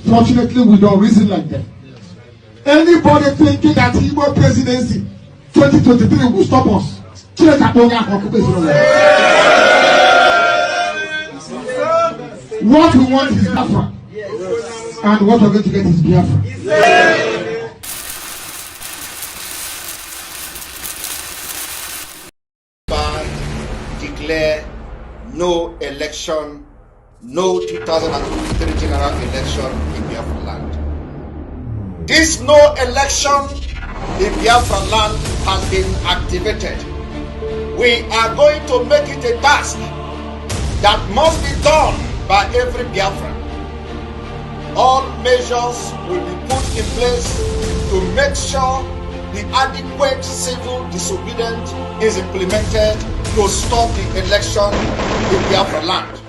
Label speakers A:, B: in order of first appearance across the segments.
A: Fortunately, we don't reason like that. Anybody thinking that Igbo presidency 2023 will stop us? What we want is BIAFRA, and what we're going to get is BIAFRA.
B: Declare no election, no 2023 general election in Biafra land. This no election in Biafra land has been activated. We are going to make it a task that must be done by every Biafran. All measures will be put in place to make sure the adequate civil disobedience is implemented to stop the election in Biafra land.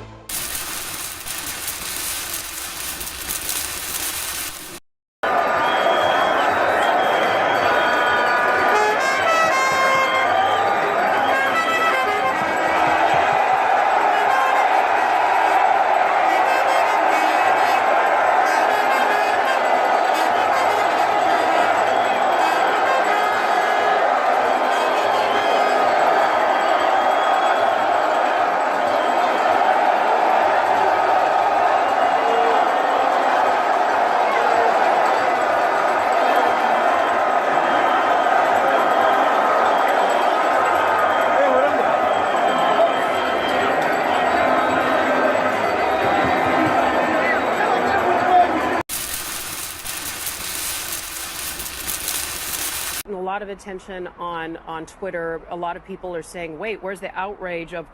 C: A lot of attention on Twitter. A lot of people are saying, wait, where's the outrage of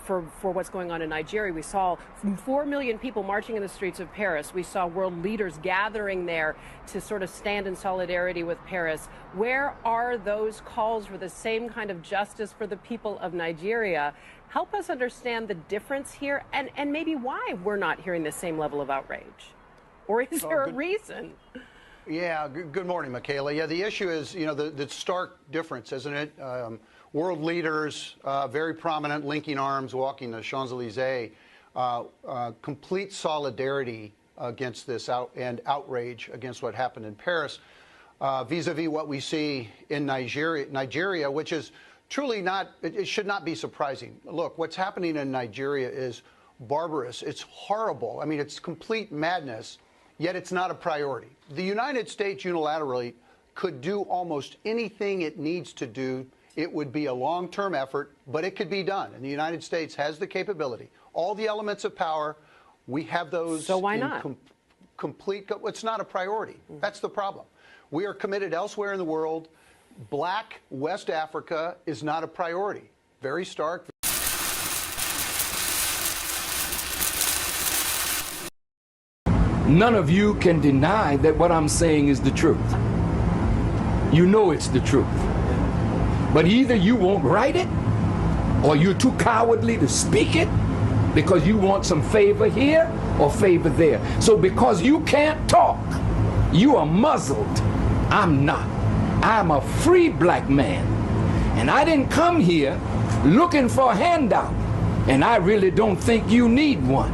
C: for what's going on in Nigeria? We saw 4 million people marching in the streets of Paris. We saw world leaders gathering there to sort of stand in solidarity with Paris. Where are those calls for the same kind of justice for the people of Nigeria? Help us understand the difference here and maybe why we're not hearing the same level of outrage. Or is there a reason?
D: Yeah, good morning, Michaela. Yeah, the issue is, you know, the stark difference, isn't it? World leaders, very prominent, linking arms, walking the Champs-Elysees, complete solidarity against this and outrage against what happened in Paris, vis-a-vis what we see in Nigeria, which is truly not, it should not be surprising. Look, what's happening in Nigeria is barbarous. It's horrible. I mean, it's complete madness. Yet it's not a priority. The United States unilaterally could do almost anything it needs to do. It would be a long-term effort, but it could be done. And the United States has the capability. All the elements of power, we have those.
C: So why not?
D: Complete. It's not a priority. That's the problem. We are committed elsewhere in the world. Black West Africa is not a priority. Very stark.
E: None of you can deny that what I'm saying is the truth. You know it's the truth. But either you won't write it, or you're too cowardly to speak it because you want some favor here or favor there. So because you can't talk, you are muzzled. I'm not. I'm a free black man. And I didn't come here looking for a handout. And I really don't think you need one.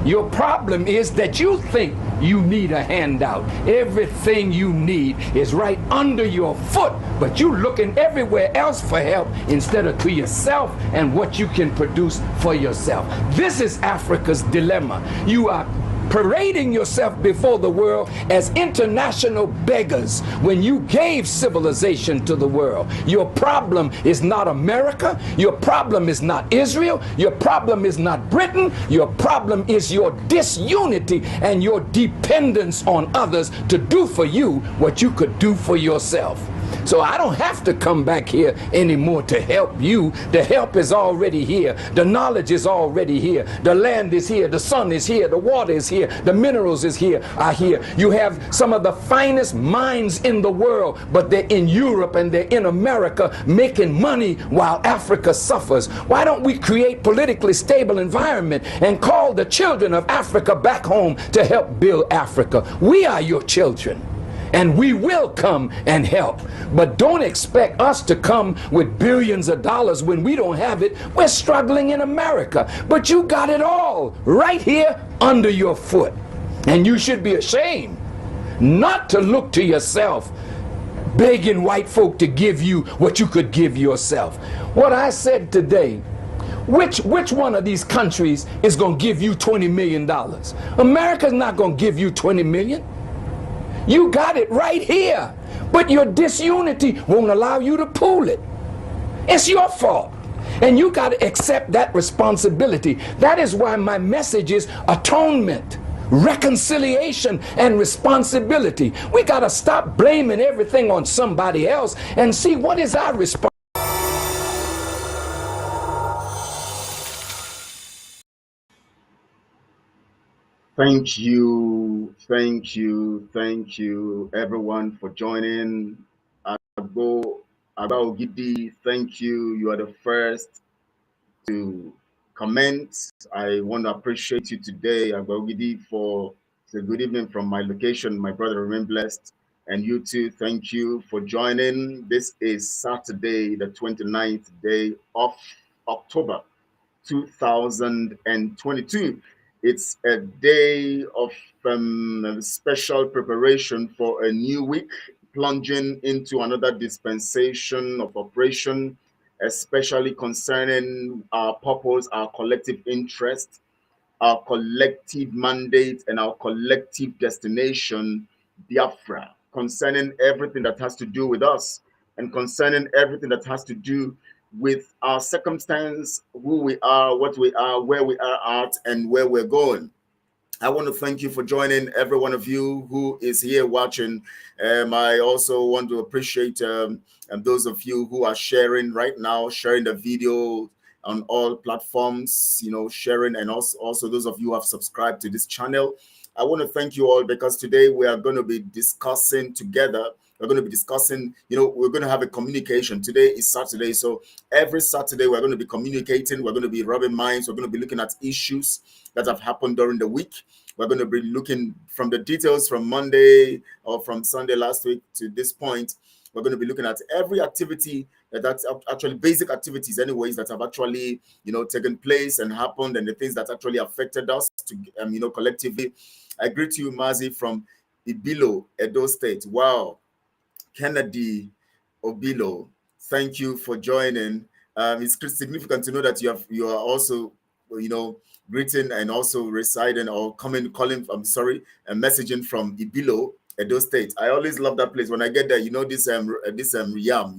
E: Your problem is that you think you need a handout. Everything you need is right under your foot, but you're looking everywhere else for help instead of to yourself and what you can produce for yourself. This is Africa's dilemma. You are parading yourself before the world as international beggars when you gave civilization to the world. Your problem is not America. Your problem is not Israel. Your problem is not Britain. Your problem is your disunity and your dependence on others to do for you what you could do for yourself. So I don't have to come back here anymore to help you. The help is already here. The knowledge is already here. The land is here. The sun is here. The water is here. The minerals are here. You have some of the finest minds in the world, but they're in Europe and they're in America making money while Africa suffers. Why don't we create politically stable environment and call the children of Africa back home to help build Africa? We are your children. And we will come and help. But don't expect us to come with billions of dollars when we don't have it. We're struggling in America. But you got it all right here under your foot. And you should be ashamed not to look to yourself, begging white folk to give you what you could give yourself. What I said today, which one of these countries is going to give you $20 million? America's not going to give you $20 million. You got it right here, but your disunity won't allow you to pool it. It's your fault. And you got to accept that responsibility. That is why my message is atonement, reconciliation, and responsibility. We got to stop blaming everything on somebody else and see what is our response.
F: Thank you, everyone, for joining. Agbo Ogidi, thank you. You are the first to comment. I want to appreciate you today, Agbo Ogidi, for the good evening from my location. My brother, remain blessed. And you too, thank you for joining. This is Saturday, the 29th day of October 2022. It's a day of special preparation for a new week, plunging into another dispensation of operation, especially concerning our purpose, our collective interest, our collective mandate, and our collective destination, BIAFRA, concerning everything that has to do with us and concerning everything that has to do with our circumstance, who we are, what we are, where we are at, and where we're going. I want to thank you for joining, every one of you who is here watching. I also want to appreciate those of you who are sharing right now, sharing the video on all platforms, sharing, and also those of you who have subscribed to this channel. I want to thank you all because today we are going to be discussing together. We're going to be discussing, we're going to have a communication. Today is Saturday. So every Saturday, we're going to be communicating. We're going to be rubbing minds. We're going to be looking at issues that have happened during the week. We're going to be looking from the details from Monday or from Sunday last week to this point. We're going to be looking at every activity that's actually basic activities anyways that have actually, taken place and happened, and the things that actually affected us to, collectively. I greet you, Mazi, from Ibilo, Edo State. Wow. Kennedy Obilo, thank you for joining. It's significant to know that you are also, greeting and also residing or calling, and messaging from Ibilo, Edo State. I always love that place. When I get there, this yam,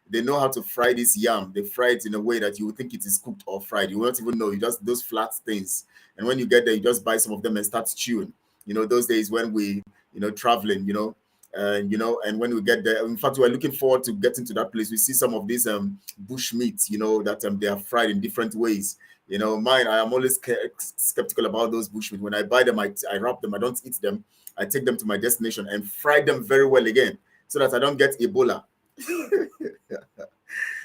F: they know how to fry this yam. They fry it in a way that you would think it is cooked or fried. You won't even know. You just those flat things. And when you get there, you just buy some of them and start chewing. Those days when we, traveling, and when we get there, in fact, we're looking forward to getting to that place. We see some of these bush meats, that they are fried in different ways. I am always skeptical about those bush meat. When I buy them, I wrap them. I don't eat them. I take them to my destination and fry them very well again, so that I don't get Ebola.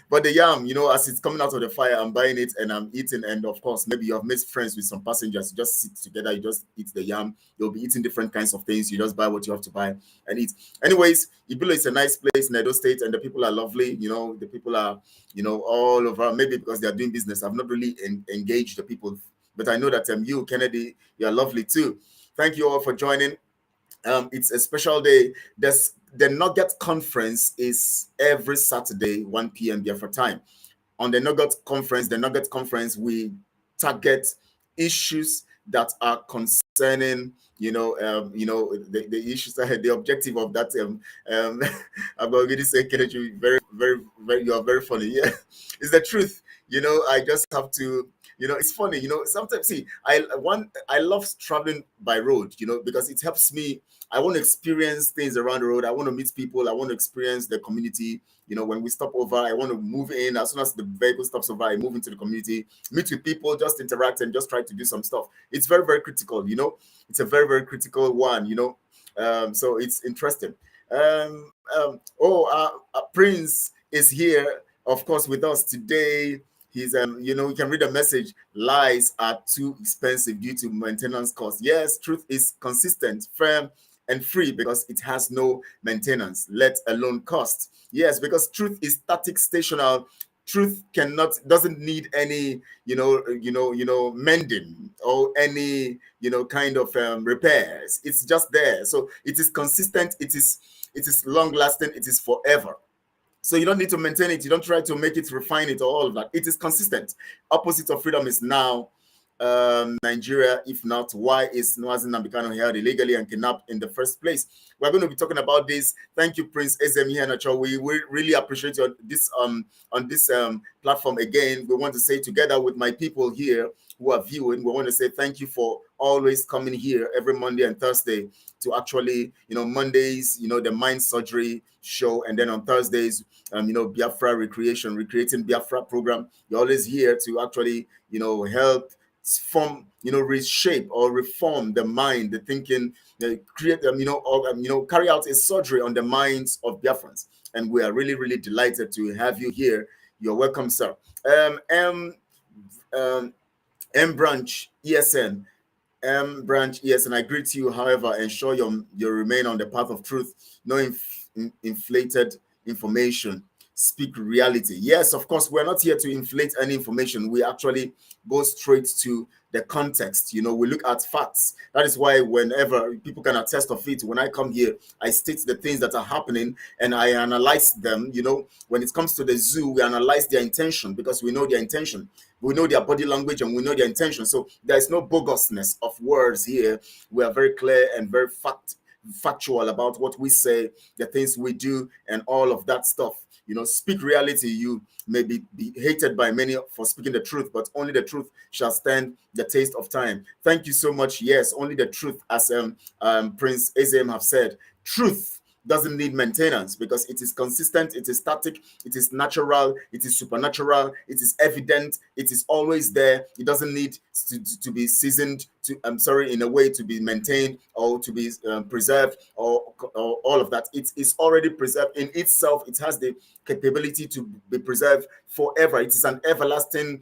F: But the yam, as it's coming out of the fire, I'm buying it and I'm eating. And of course, maybe you have made friends with some passengers. You just sit together, you just eat the yam. You'll be eating different kinds of things. You just buy what you have to buy and eat. Anyways, Ibilo is a nice place in Edo State, and the people are lovely. The people are, all over. Maybe because they are doing business. I've not really engaged the people, but I know that you, Kennedy, you are lovely too. Thank you all for joining. It's a special day. The Nugget conference is every Saturday, 1 p.m. BIAFRA time. On the Nugget conference, we target issues that are concerning, the issues that the objective of that. I'm going to say, Kennedy, very, very, very, you are very funny. Yeah, it's the truth. I just have to. It's funny. Sometimes I love traveling by road. Because it helps me. I want to experience things around the road. I want to meet people. I want to experience the community. When we stop over, I want to move in. As soon as the vehicle stops over, I move into the community, meet with people, just interact and just try to do some stuff. It's very, very critical. It's a very, very critical one. So it's interesting. Prince is here, of course, with us today. He's you can read a message. Lies are too expensive due to maintenance costs. Yes, truth is consistent, firm, and free because it has no maintenance, let alone cost. Yes, because truth is static, stationary, Truth doesn't need any, mending or any, kind of repairs. It's just there. So it is consistent. It is long lasting. It is forever. So you don't need to maintain it. You don't try to make it, refine it, or all of that. It is consistent. Opposite of freedom is now Nigeria. If not, why is Mazi Nnamdi Kanu held illegally and kidnapped in the first place? We're going to be talking about this. Thank you, Prince Ezemi Henacho. We really appreciate you on this platform again. We want to say, together with my people here who are viewing, we want to say thank you for always coming here every Monday and Thursday to actually, Mondays, the mind surgery show, and then on Thursdays, Biafra recreating Biafra program. You're always here to actually, help form, reshape or reform the mind, the thinking, create, carry out a surgery on the minds of Biafrans. And we are really, really delighted to have you here. You're welcome, sir. M Branch ESN. Branch ESN, I greet you. However, ensure you remain on the path of truth. No inflated information. Speak reality. Yes, of course, we're not here to inflate any information. We actually go straight to the context. We look at facts. That is why whenever people can attest of it, when I come here, I state the things that are happening and I analyze them. When it comes to the zoo, we analyze their intention because we know their intention. We know their body language and we know their intention. So there is no bogusness of words here. We are very clear and very factual about what we say, the things we do, and all of that stuff. Speak reality. You may be hated by many for speaking the truth, but only the truth shall stand the test of time. Thank you so much. Yes, only the truth, as Prince Ezem have said. Truth doesn't need maintenance because it is consistent, it is static, it is natural, it is supernatural, it is evident, it is always there. It doesn't need to be seasoned, in a way to be maintained or to be preserved or all of that. It is already preserved in itself. It has the capability to be preserved forever. It is an everlasting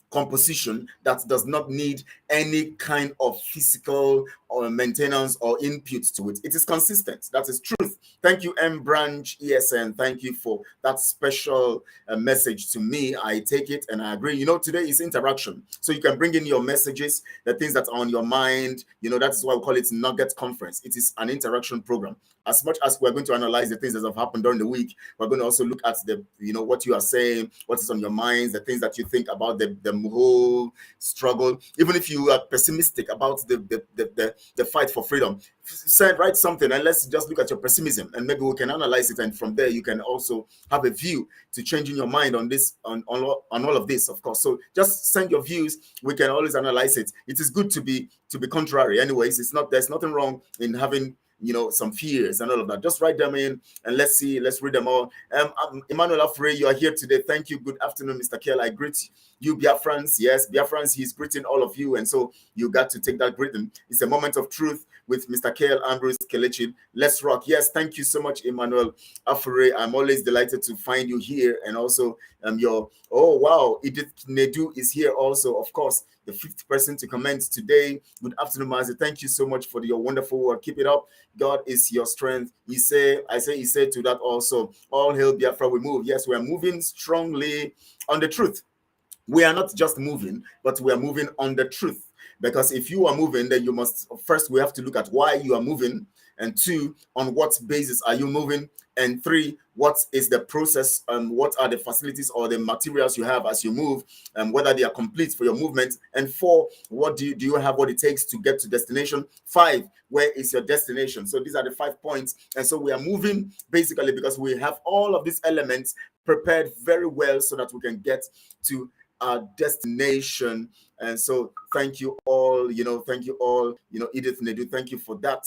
F: composition that does not need any kind of physical or maintenance or input to it. It is consistent. That is truth. Thank you, M Branch ESN. Thank you for that special message to me. I take it and I agree. Today is interaction. So you can bring in your messages, the things that are on your mind. That is why we call it Nugget Conference. It is an interaction program. As much as we're going to analyze the things that have happened during the week, we're going to also look at what you are saying, what is on your minds, the things that you think about the whole struggle. Even if you are pessimistic about the fight for freedom, write something and let's just look at your pessimism and maybe we can analyze it, and from there you can also have a view to changing your mind on this, on all of this, of course. So just send your views. We can always analyze it. It is good to be contrary. Anyways, there's nothing wrong in having some fears and all of that. Just write them in and let's read them all. Emmanuel Afre, you are here today. Thank you. Good afternoon, Mr. Kel. I greet you, Biafrans. Yes, Biafrans, he's greeting all of you, and so you got to take that greeting. It's a moment of truth with Mr. Kel Ambrose Kelechi. Let's rock. Yes, thank you so much, Emmanuel Afre. I'm always delighted to find you here, and also Edith Nedu is here also, of course, the fifth person to comment today. Good afternoon, Mazi. Thank you so much for your wonderful work. Keep it up. God is your strength. He said to that also. All hail Biafra, we move. Yes, we are moving strongly on the truth. We are not just moving, but we are moving on the truth. Because if you are moving, then we have to look at why you are moving, and 2, on what basis are you moving, and 3, what is the process, what are the facilities or the materials you have as you move, whether they are complete for your movement, and 4, what do you have what it takes to get to destination, 5, where is your destination? So these are the 5 points, and so we are moving basically because we have all of these elements prepared very well so that we can get to our destination. And so thank you all, Edith Nedu, thank you for that.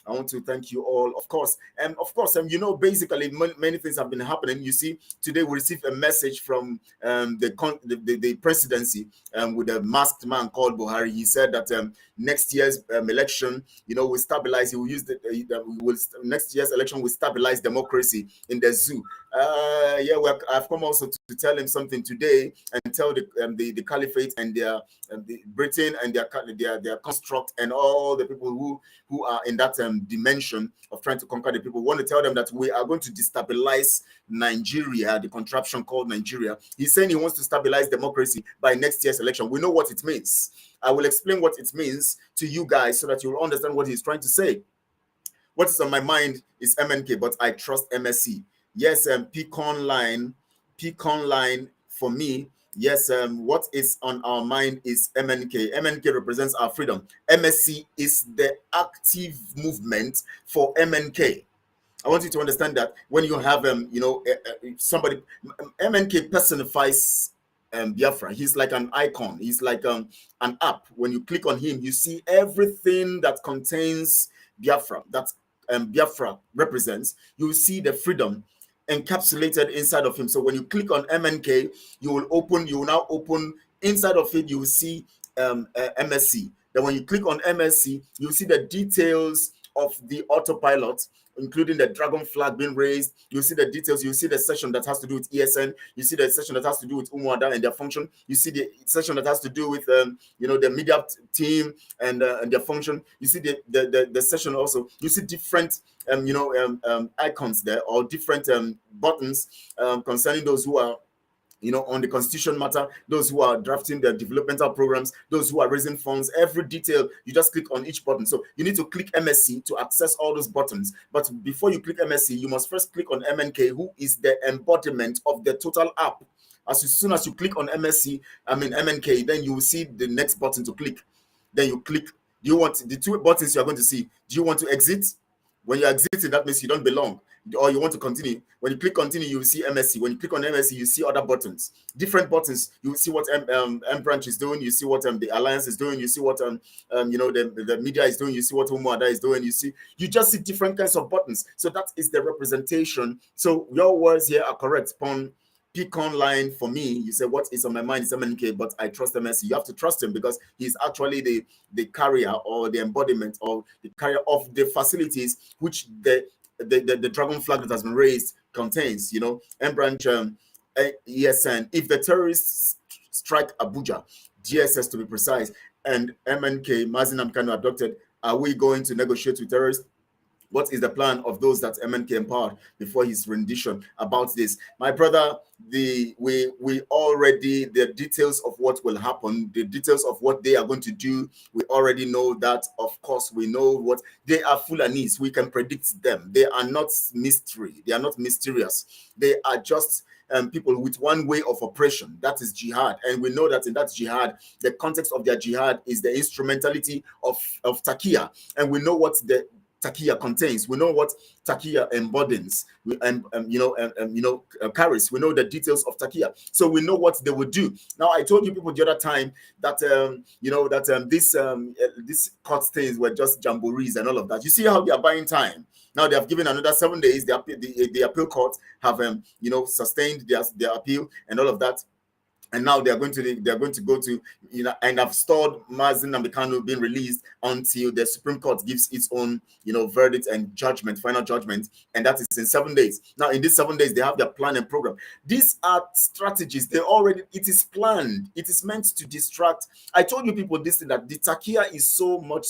F: I want to thank you all, of course. And of course, basically many things have been happening. You see, today we received a message from the presidency with a masked man called Buhari. He said that next year's election, will stabilize. He will use next year's election will stabilize democracy in the zoo. I've come also to tell him something today and tell the caliphate and the Britain and their construct and all the people who are in that dimension of trying to conquer the people, want to tell them that we are going to destabilize Nigeria, the contraption called Nigeria. He's saying he wants to stabilize democracy by next year's election. We know what it means. I will explain what it means to you guys so that you will understand what he's trying to say. What is on my mind is MNK, but I trust MSC. Yes, Pecan line for me. Yes, what is on our mind is MNK. MNK represents our freedom. MSC is the active movement for MNK. I want you to understand that when you have, somebody, MNK personifies Biafra. He's like an icon. He's like an app. When you click on him, you see everything that contains Biafra, that Biafra represents. You will see the freedom encapsulated inside of him. So when you click on MNK, you will now open inside of it. You will see MSC. Then when you click on MSC, you will see the details of the autopilot, including the dragon flag being raised. You see the details. You see the session that has to do with ESN. You see the session that has to do with Umuada and their function. You see the session that has to do with the media team and their function. You see the session also. You see different icons there, or different buttons concerning those who are on the constitution matter, those who are drafting the developmental programs, those who are raising funds, every detail, you just click on each button. So you need to click MSC to access all those buttons. But before you click MSC, you must first click on MNK, who is the embodiment of the total app. As soon as you click on MNK, then you will see the next button to click. Then you click. Do you want the two buttons you are going to see? Do you want to exit? When you exit, that means you don't belong. Or you want to continue. When you click continue, you will see MSC. When you click on MSC, you see other buttons, different buttons. You will see what M branch is doing. You see what the alliance is doing. You see what the media is doing. You see what Umuada is doing. You just see different kinds of buttons. So that is the representation. So your words here are correct. Pecan line for me, you say what is on my mind is MNK, but I trust MSC. You have to trust him because he's actually the carrier or the embodiment or the carrier of the facilities which the dragon flag that has been raised contains. M branch, ESN. If the terrorists strike Abuja, GSS to be precise, and MNK, Mazi Nnamdi Kanu abducted, are we going to negotiate with terrorists? What is the plan of those that MNK empowered before his rendition about this? My brother, we already, the details of what will happen, the details of what they are going to do, we already know that. Of course, we know what they are. Fulanis, we can predict them. They are not mystery. They are not mysterious. They are just people with one way of oppression, that is jihad. And we know that in that jihad, the context of their jihad is the instrumentality of Takia. And we know what the Takia contains. We know what Takia embodies carries. We know the details of Takia, so we know what they would do. Now, I told you people the other time that these court stays were just jamborees and all of that. You see how they are buying time. Now they have given another 7 days. The appeal court have sustained their appeal and all of that. And now they are going to go to and have stalled Mazi Nnamdi Kanu being released until the Supreme Court gives its own verdict and judgment, final judgment, and that is in 7 days. Now in these 7 days they have their plan and program. These are strategies. It is planned. It is meant to distract. I told you people this thing, that the Takia is so much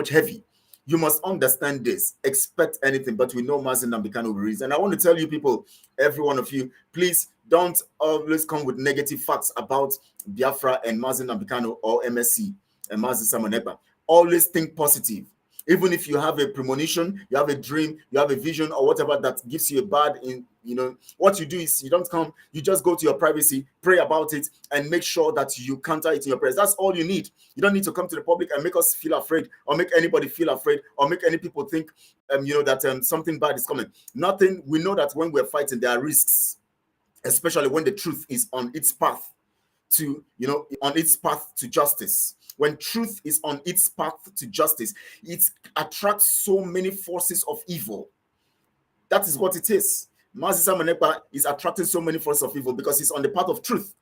F: heavy. You must understand this. Expect anything, but we know Mazi Nnamdi Kanu will release. And I want to tell you people, every one of you, please don't always come with negative facts about Biafra and Mazi Nnamdi Kanu or MSC and Mazi Samonekpa. Always think positive. Even if you have a premonition, you have a dream, you have a vision or whatever that gives you a bad what you do is you don't come, you just go to your privacy, pray about it, and make sure that you counter it in your prayers. That's all you need. You don't need to come to the public and make us feel afraid, or make anybody feel afraid, or make any people think that something bad is coming. Nothing. We know that when we're fighting, there are risks, especially when the truth is on its path to justice. When truth is on its path to justice, it attracts so many forces of evil. That is what it is. Mazi Samonekpa is attracting so many forces of evil because he's on the path of truth.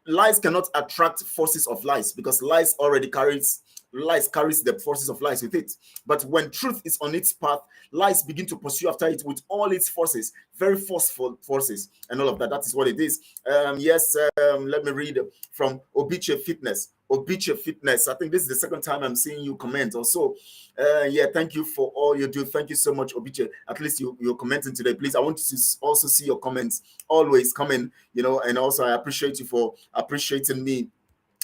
F: Lies cannot attract forces of lies, because lies already carries lies carries the forces of lies with it. But when truth is on its path, lies begin to pursue after it with all its forces, very forceful forces, and all of that. That is what it is. Let me read from Obiche Fitness. Obiche Fitness. I think this is the second time I'm seeing you comment also. Thank you for all you do. Thank you so much, Obiche. At least you're commenting today. Please, I want to also see your comments always coming, and also I appreciate you for appreciating me.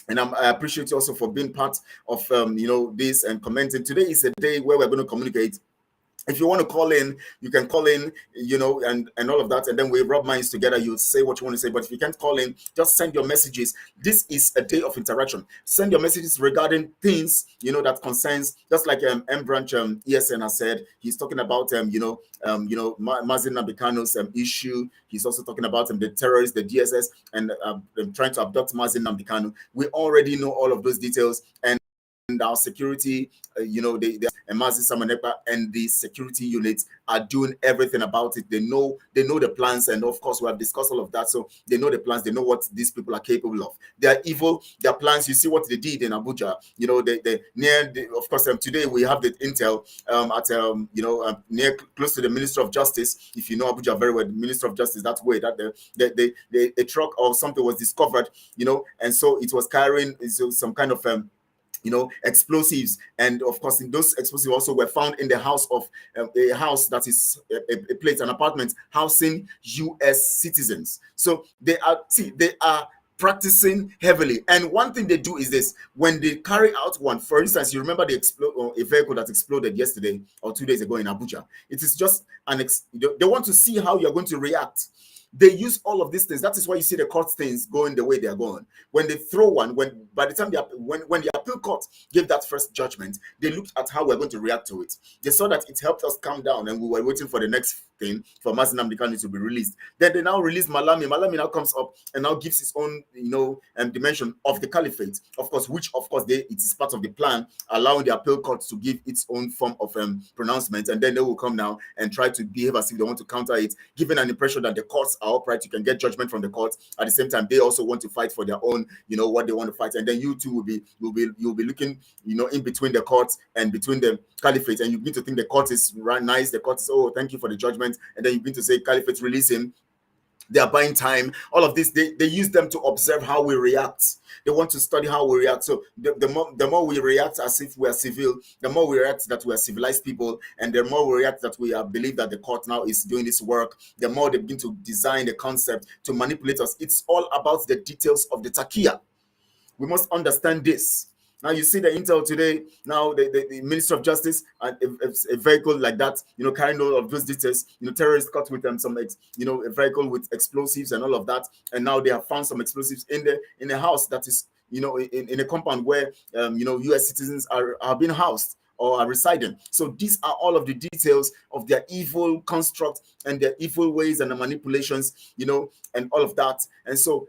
F: And I appreciate you also for being part of this and commenting. Today is a day where we're going to communicate. If you want to call in, you can call in, and all of that, and then we rub minds together. You say what you want to say, but if you can't call in, just send your messages. This is a day of interaction. Send your messages regarding things that concerns, just like M Branch ESN has said. He's talking about Mazi Nnamdi Kanu's issue. He's also talking about the terrorists, the DSS, and trying to abduct Mazi Nnamdi Kanu. We already know all of those details, and our security, and Mazi Samanepa and the security units are doing everything about it. They know the plans, and of course we have discussed all of that. So they know the plans. They know what these people are capable of. They are evil. Their plans. You see what they did in Abuja. Of course, today we have the intel at near close to the Minister of Justice. If you know Abuja very well, the Minister of Justice. That way that a truck or something was discovered. And so it was carrying some kind of explosives, and of course in those explosives also were found in the house of a house that is a place, an apartment housing U.S. citizens. So they are practicing heavily, and one thing they do is this: when they carry out one, for instance, you remember a vehicle that exploded yesterday or 2 days ago in Abuja. It is just they want to see how you're going to react. They use all of these things. That is why you see the court things going the way they are going. When they throw one, by the time when the appeal court gave that first judgment, they looked at how we're going to react to it. They saw that it helped us calm down, and we were waiting for the next thing for Mazi Nnamdi Kanu to be released. Then they now release Malami. Malami now comes up and now gives his own, dimension of the caliphate, of course, which of course it is part of the plan, allowing the appeal court to give its own form of pronouncement, and then they will come now and try to behave as if they want to counter it, giving an impression that the courts are upright. You can get judgment from the courts. At the same time, they also want to fight for their own, what they want to fight, and then you too will be looking, in between the courts and between the caliphate, and you begin to think the court is nice. The court is, oh, thank you for the judgment, and then you begin to say, caliphate, release him. They are buying time. All of this, they use them to observe how we react. They want to study how we react. So the more we react as if we are civil, the more we react that we are civilized people, and the more we react that we believe that the court now is doing this work, the more they begin to design the concept to manipulate us. It's all about the details of the takia. We must understand this. Now you see the intel today. Now the Minister of Justice and a vehicle like that, carrying all of those details. Terrorists caught with them some, a vehicle with explosives and all of that. And now they have found some explosives in a house that is, in a compound where U.S. citizens are being housed or are residing. So these are all of the details of their evil construct and their evil ways and the manipulations, and all of that. And so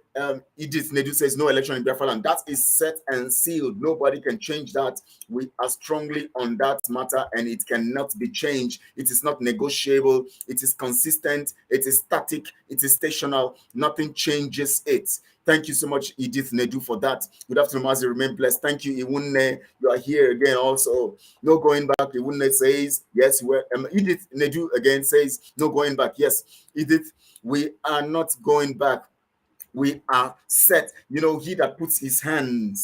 F: Edith Nedu says no election in Biafra land. That is set and sealed. Nobody can change that. We are strongly on that matter, and it cannot be changed. It is not negotiable. It is consistent. It is static. It is stational. Nothing changes it. Thank you so much, Edith Nedu, for that. Good afternoon, Mazi. Remain blessed. Thank you, Iwunne. You are here again also. No going back. Iwunne says, yes. Edith Nedu again says, no going back. Yes, Edith, we are not going back. We are set. He that puts his hand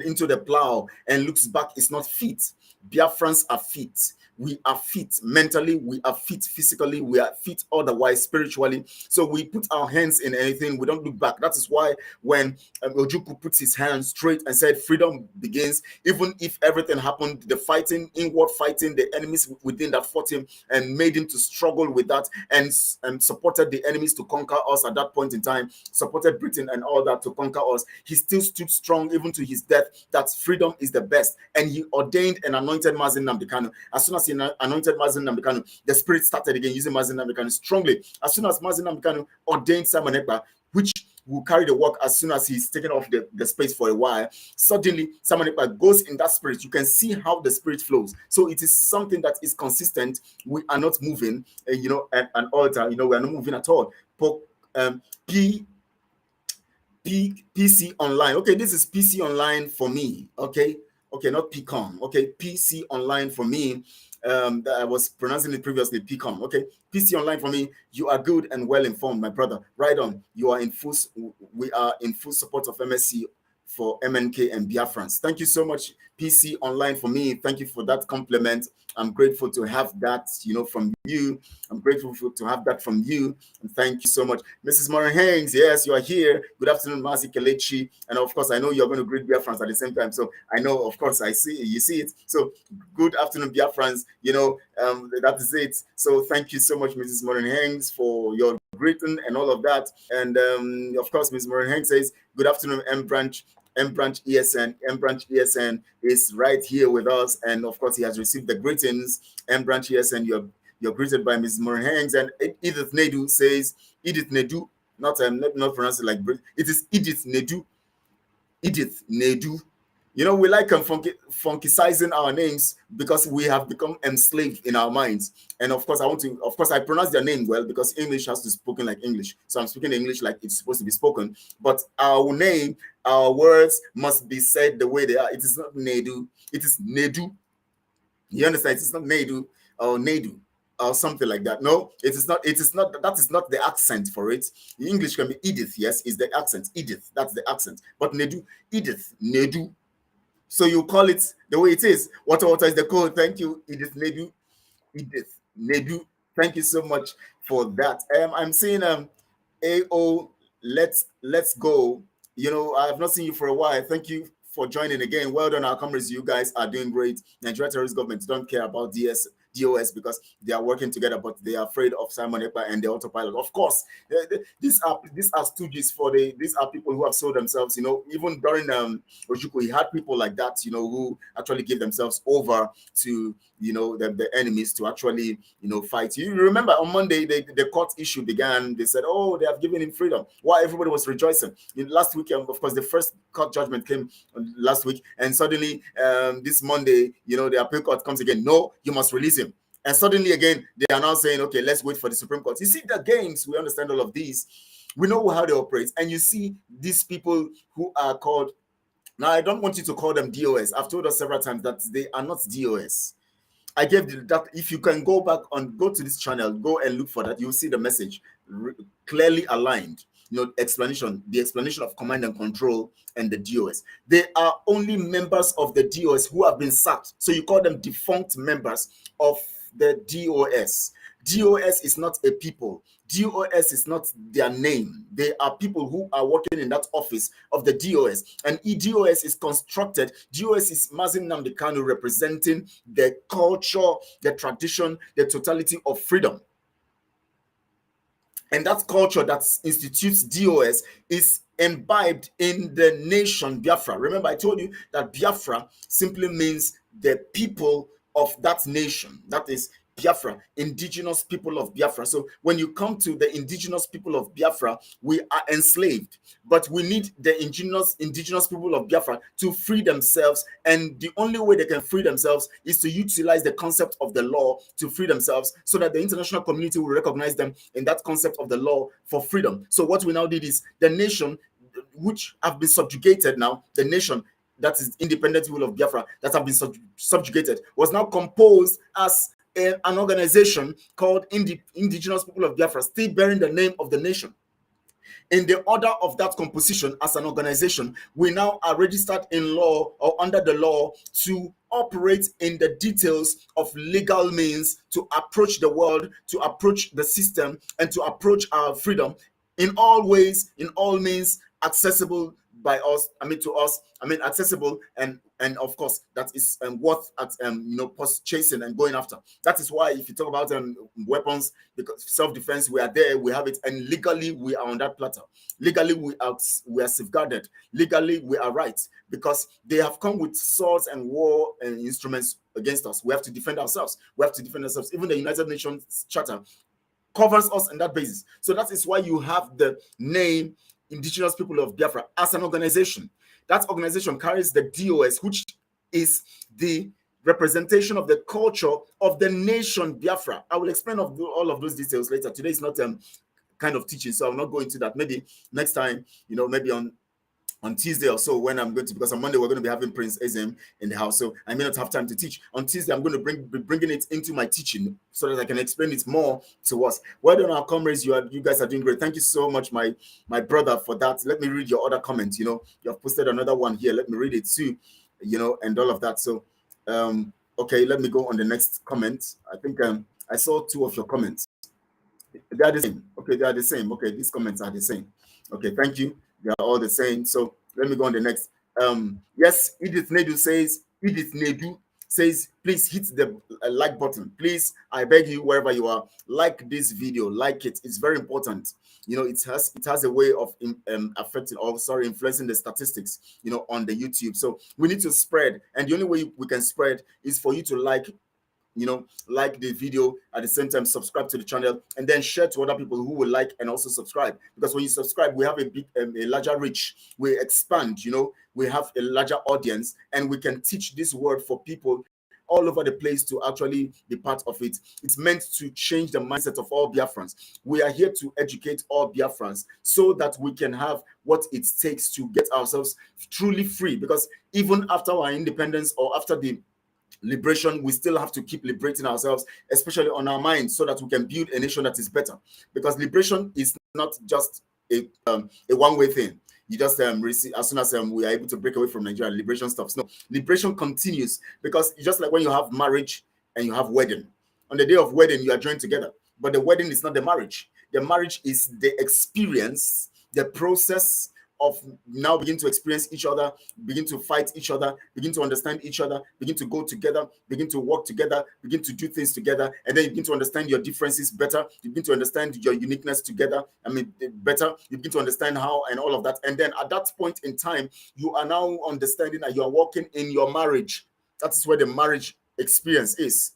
F: into the plow and looks back is not fit. Biafrans are fit. We are fit mentally, we are fit physically, we are fit otherwise spiritually. So we put our hands in anything, we don't look back. That is why when Ojukwu puts his hands straight and said freedom begins, even if everything happened, the fighting, inward fighting, the enemies within that fought him and made him to struggle with that, and supported the enemies to conquer us at that point in time, supported Britain and all that to conquer us. He still stood strong even to his death that freedom is the best, and he ordained and anointed Mazi Nnamdi Kanu. As soon as he anointed Mazi Nnamdi Kanu, the spirit started again using Mazi Nnamdi Kanu strongly. As soon as Mazi Nnamdi Kanu ordained Simon Ekpa, which will carry the work as soon as he's taken off the space for a while, suddenly Simon Ekpa goes in that spirit. You can see how the spirit flows. So it is something that is consistent. We are not moving, an altar, we are not moving at all. PC online. Okay, this is PC online for me. Okay. Okay, not PCOM. Okay, PC Online for me. I was pronouncing it previously, PCOM. Okay, PC Online for me. You are good and well informed, my brother. Right on. You are in full. We are in full support of MSC for MNK and Biafrans. Thank you so much, PC Online for me. Thank you for that compliment. I'm grateful to have that, from you. I'm grateful to have that from you. And thank you so much. Mrs. Moran Haynes, yes, you are here. Good afternoon, Mazi Kelechi. And of course, I know you're going to greet Biafrans at the same time. So I know, of course, you see it. So good afternoon, Biafrans. That is it. So thank you so much, Mrs. Moran Haynes, for your greeting and all of that. And of course, Mrs. Moran Haynes says, good afternoon, M Branch ESN. M Branch ESN is right here with us, and of course he has received the greetings. M Branch ESN, you're greeted by Mrs. Moran Hanks. And Edith Nedu says, Edith Nedu, not pronounce it like it is Edith Nedu. Edith Nedu. We like funkicizing our names because we have become enslaved in our minds. And of course, I pronounce their name well because English has to be spoken like English. So I'm speaking English like it's supposed to be spoken. But our name, our words must be said the way they are. It is not Nedu. It is Nedu. You understand? It's not Nedu or Nedu or something like that. No, it is not. It is not. That is not the accent for it. In English can be Edith. Yes, is the accent. Edith. That's the accent. But Nedu, Edith, Nedu. So you call it the way it is. Water is the code. Thank you, Edith Nedu. Edith Nedu. Thank you so much for that. I'm seeing AO. Let's go. I have not seen you for a while. Thank you for joining again. Well done, our comrades. You guys are doing great. Nigeria terrorist government don't care about DOS because they are working together, but they are afraid of Simon Ekpa and the autopilot. Of course, these are stooges these are people who have sold themselves. Even during Ojukwu, he had people like that, who actually gave themselves over to the enemies to actually fight. You remember on Monday the court issue began. They said, oh, they have given him freedom. Why everybody was rejoicing. Last week, of course, the first court judgment came last week, and suddenly this Monday, the appeal court comes again. No, you must release him. And suddenly again, they are now saying, okay, let's wait for the Supreme Court. You see the games, we understand all of these. We know how they operate. And you see these people who are called, now I don't want you to call them DOS. I've told us several times that they are not DOS. I gave that. If you can go to this channel, go and look for that. You'll see the message clearly aligned. The explanation of command and control and the DOS. They are only members of the DOS who have been sacked. So you call them defunct members of the DOS. DOS is not a people. DOS is not their name. They are people who are working in that office of the DOS. And DOS is constructed. DOS is Mazi Nnamdi Kanu representing the culture, the tradition, the totality of freedom. And that culture that institutes DOS is imbibed in the nation Biafra. Remember, I told you that Biafra simply means the people of that nation. That is Biafra, indigenous people of Biafra. So when you come to the indigenous people of Biafra, we are enslaved, but we need the indigenous people of Biafra to free themselves. And the only way they can free themselves is to utilize the concept of the law to free themselves, so that the international community will recognize them in that concept of the law for freedom. So what we now did is the nation, which have been subjugated now, the nation that is independent will of Biafra that have been subjugated, was now composed as an organization called Indigenous People of Biafra, still bearing the name of the nation. In the order of that composition as an organization, we now are registered in law or under the law to operate in the details of legal means to approach the world, to approach the system, and to approach our freedom in all ways, in all means, accessible by us, accessible and of course that is worth purchasing and going after. That is why if you talk about weapons, because self-defense, we are there, we have it, and legally we are on that platter. Legally we are safeguarded. Legally we are right, because they have come with swords and war and instruments against us. We have to defend ourselves. Even the United Nations Charter covers us on that basis. So that is why you have the name Indigenous People of Biafra as an organization. That organization carries the DOS, which is the representation of the culture of the nation Biafra. I will explain all of those details later. Today is not kind of teaching, so I'll not go into that. Maybe next time, maybe on on Tuesday or so, when I'm going to, because on Monday we're going to be having Prince Azim in the house, so I may not have time to teach. On Tuesday, I'm going to be bringing it into my teaching so that I can explain it more to us. Well done, our comrades. You guys are doing great. Thank you so much, my brother, for that. Let me read your other comments. You know, you have posted another one here. Let me read it too. You know, and all of that. So, okay, let me go on the next comment. I think I saw 2 of your comments. They are the same. Okay, they are the same. Okay, these comments are the same. Okay, thank you. They are all the same. So let me go on the next. Yes, Edith Nedu says, please hit the like button. Please, I beg you, wherever you are, like this video, like it. It's very important. You know, it has a way of influencing the statistics, you know, on the YouTube. So we need to spread, and the only way we can spread is for you to like, you know, like the video, at the same time subscribe to the channel, and then share to other people who will like and also subscribe. Because when you subscribe, we have a larger reach, we expand, you know, we have a larger audience, and we can teach this word for people all over the place to actually be part of it. It's meant to change the mindset of all Biafrans. We are here to educate all Biafrans so that we can have what it takes to get ourselves truly free. Because even after our independence, or after the liberation, we still have to keep liberating ourselves, especially on our minds, so that we can build a nation that is better. Because liberation is not just a one-way thing. You just receive, as soon as we are able to break away from Nigeria, liberation stops. No, liberation continues, because it's just like when you have marriage and you have wedding. On the day of wedding, you are joined together, but the wedding is not the marriage. The marriage is the experience, the process of now begin to experience each other, begin to fight each other, begin to understand each other, begin to go together, begin to work together, begin to do things together, and then you begin to understand your differences better, you begin to understand your uniqueness together, better, you begin to understand how and all of that. And then at that point in time, you are now understanding that you are walking in your marriage. That is where the marriage experience is.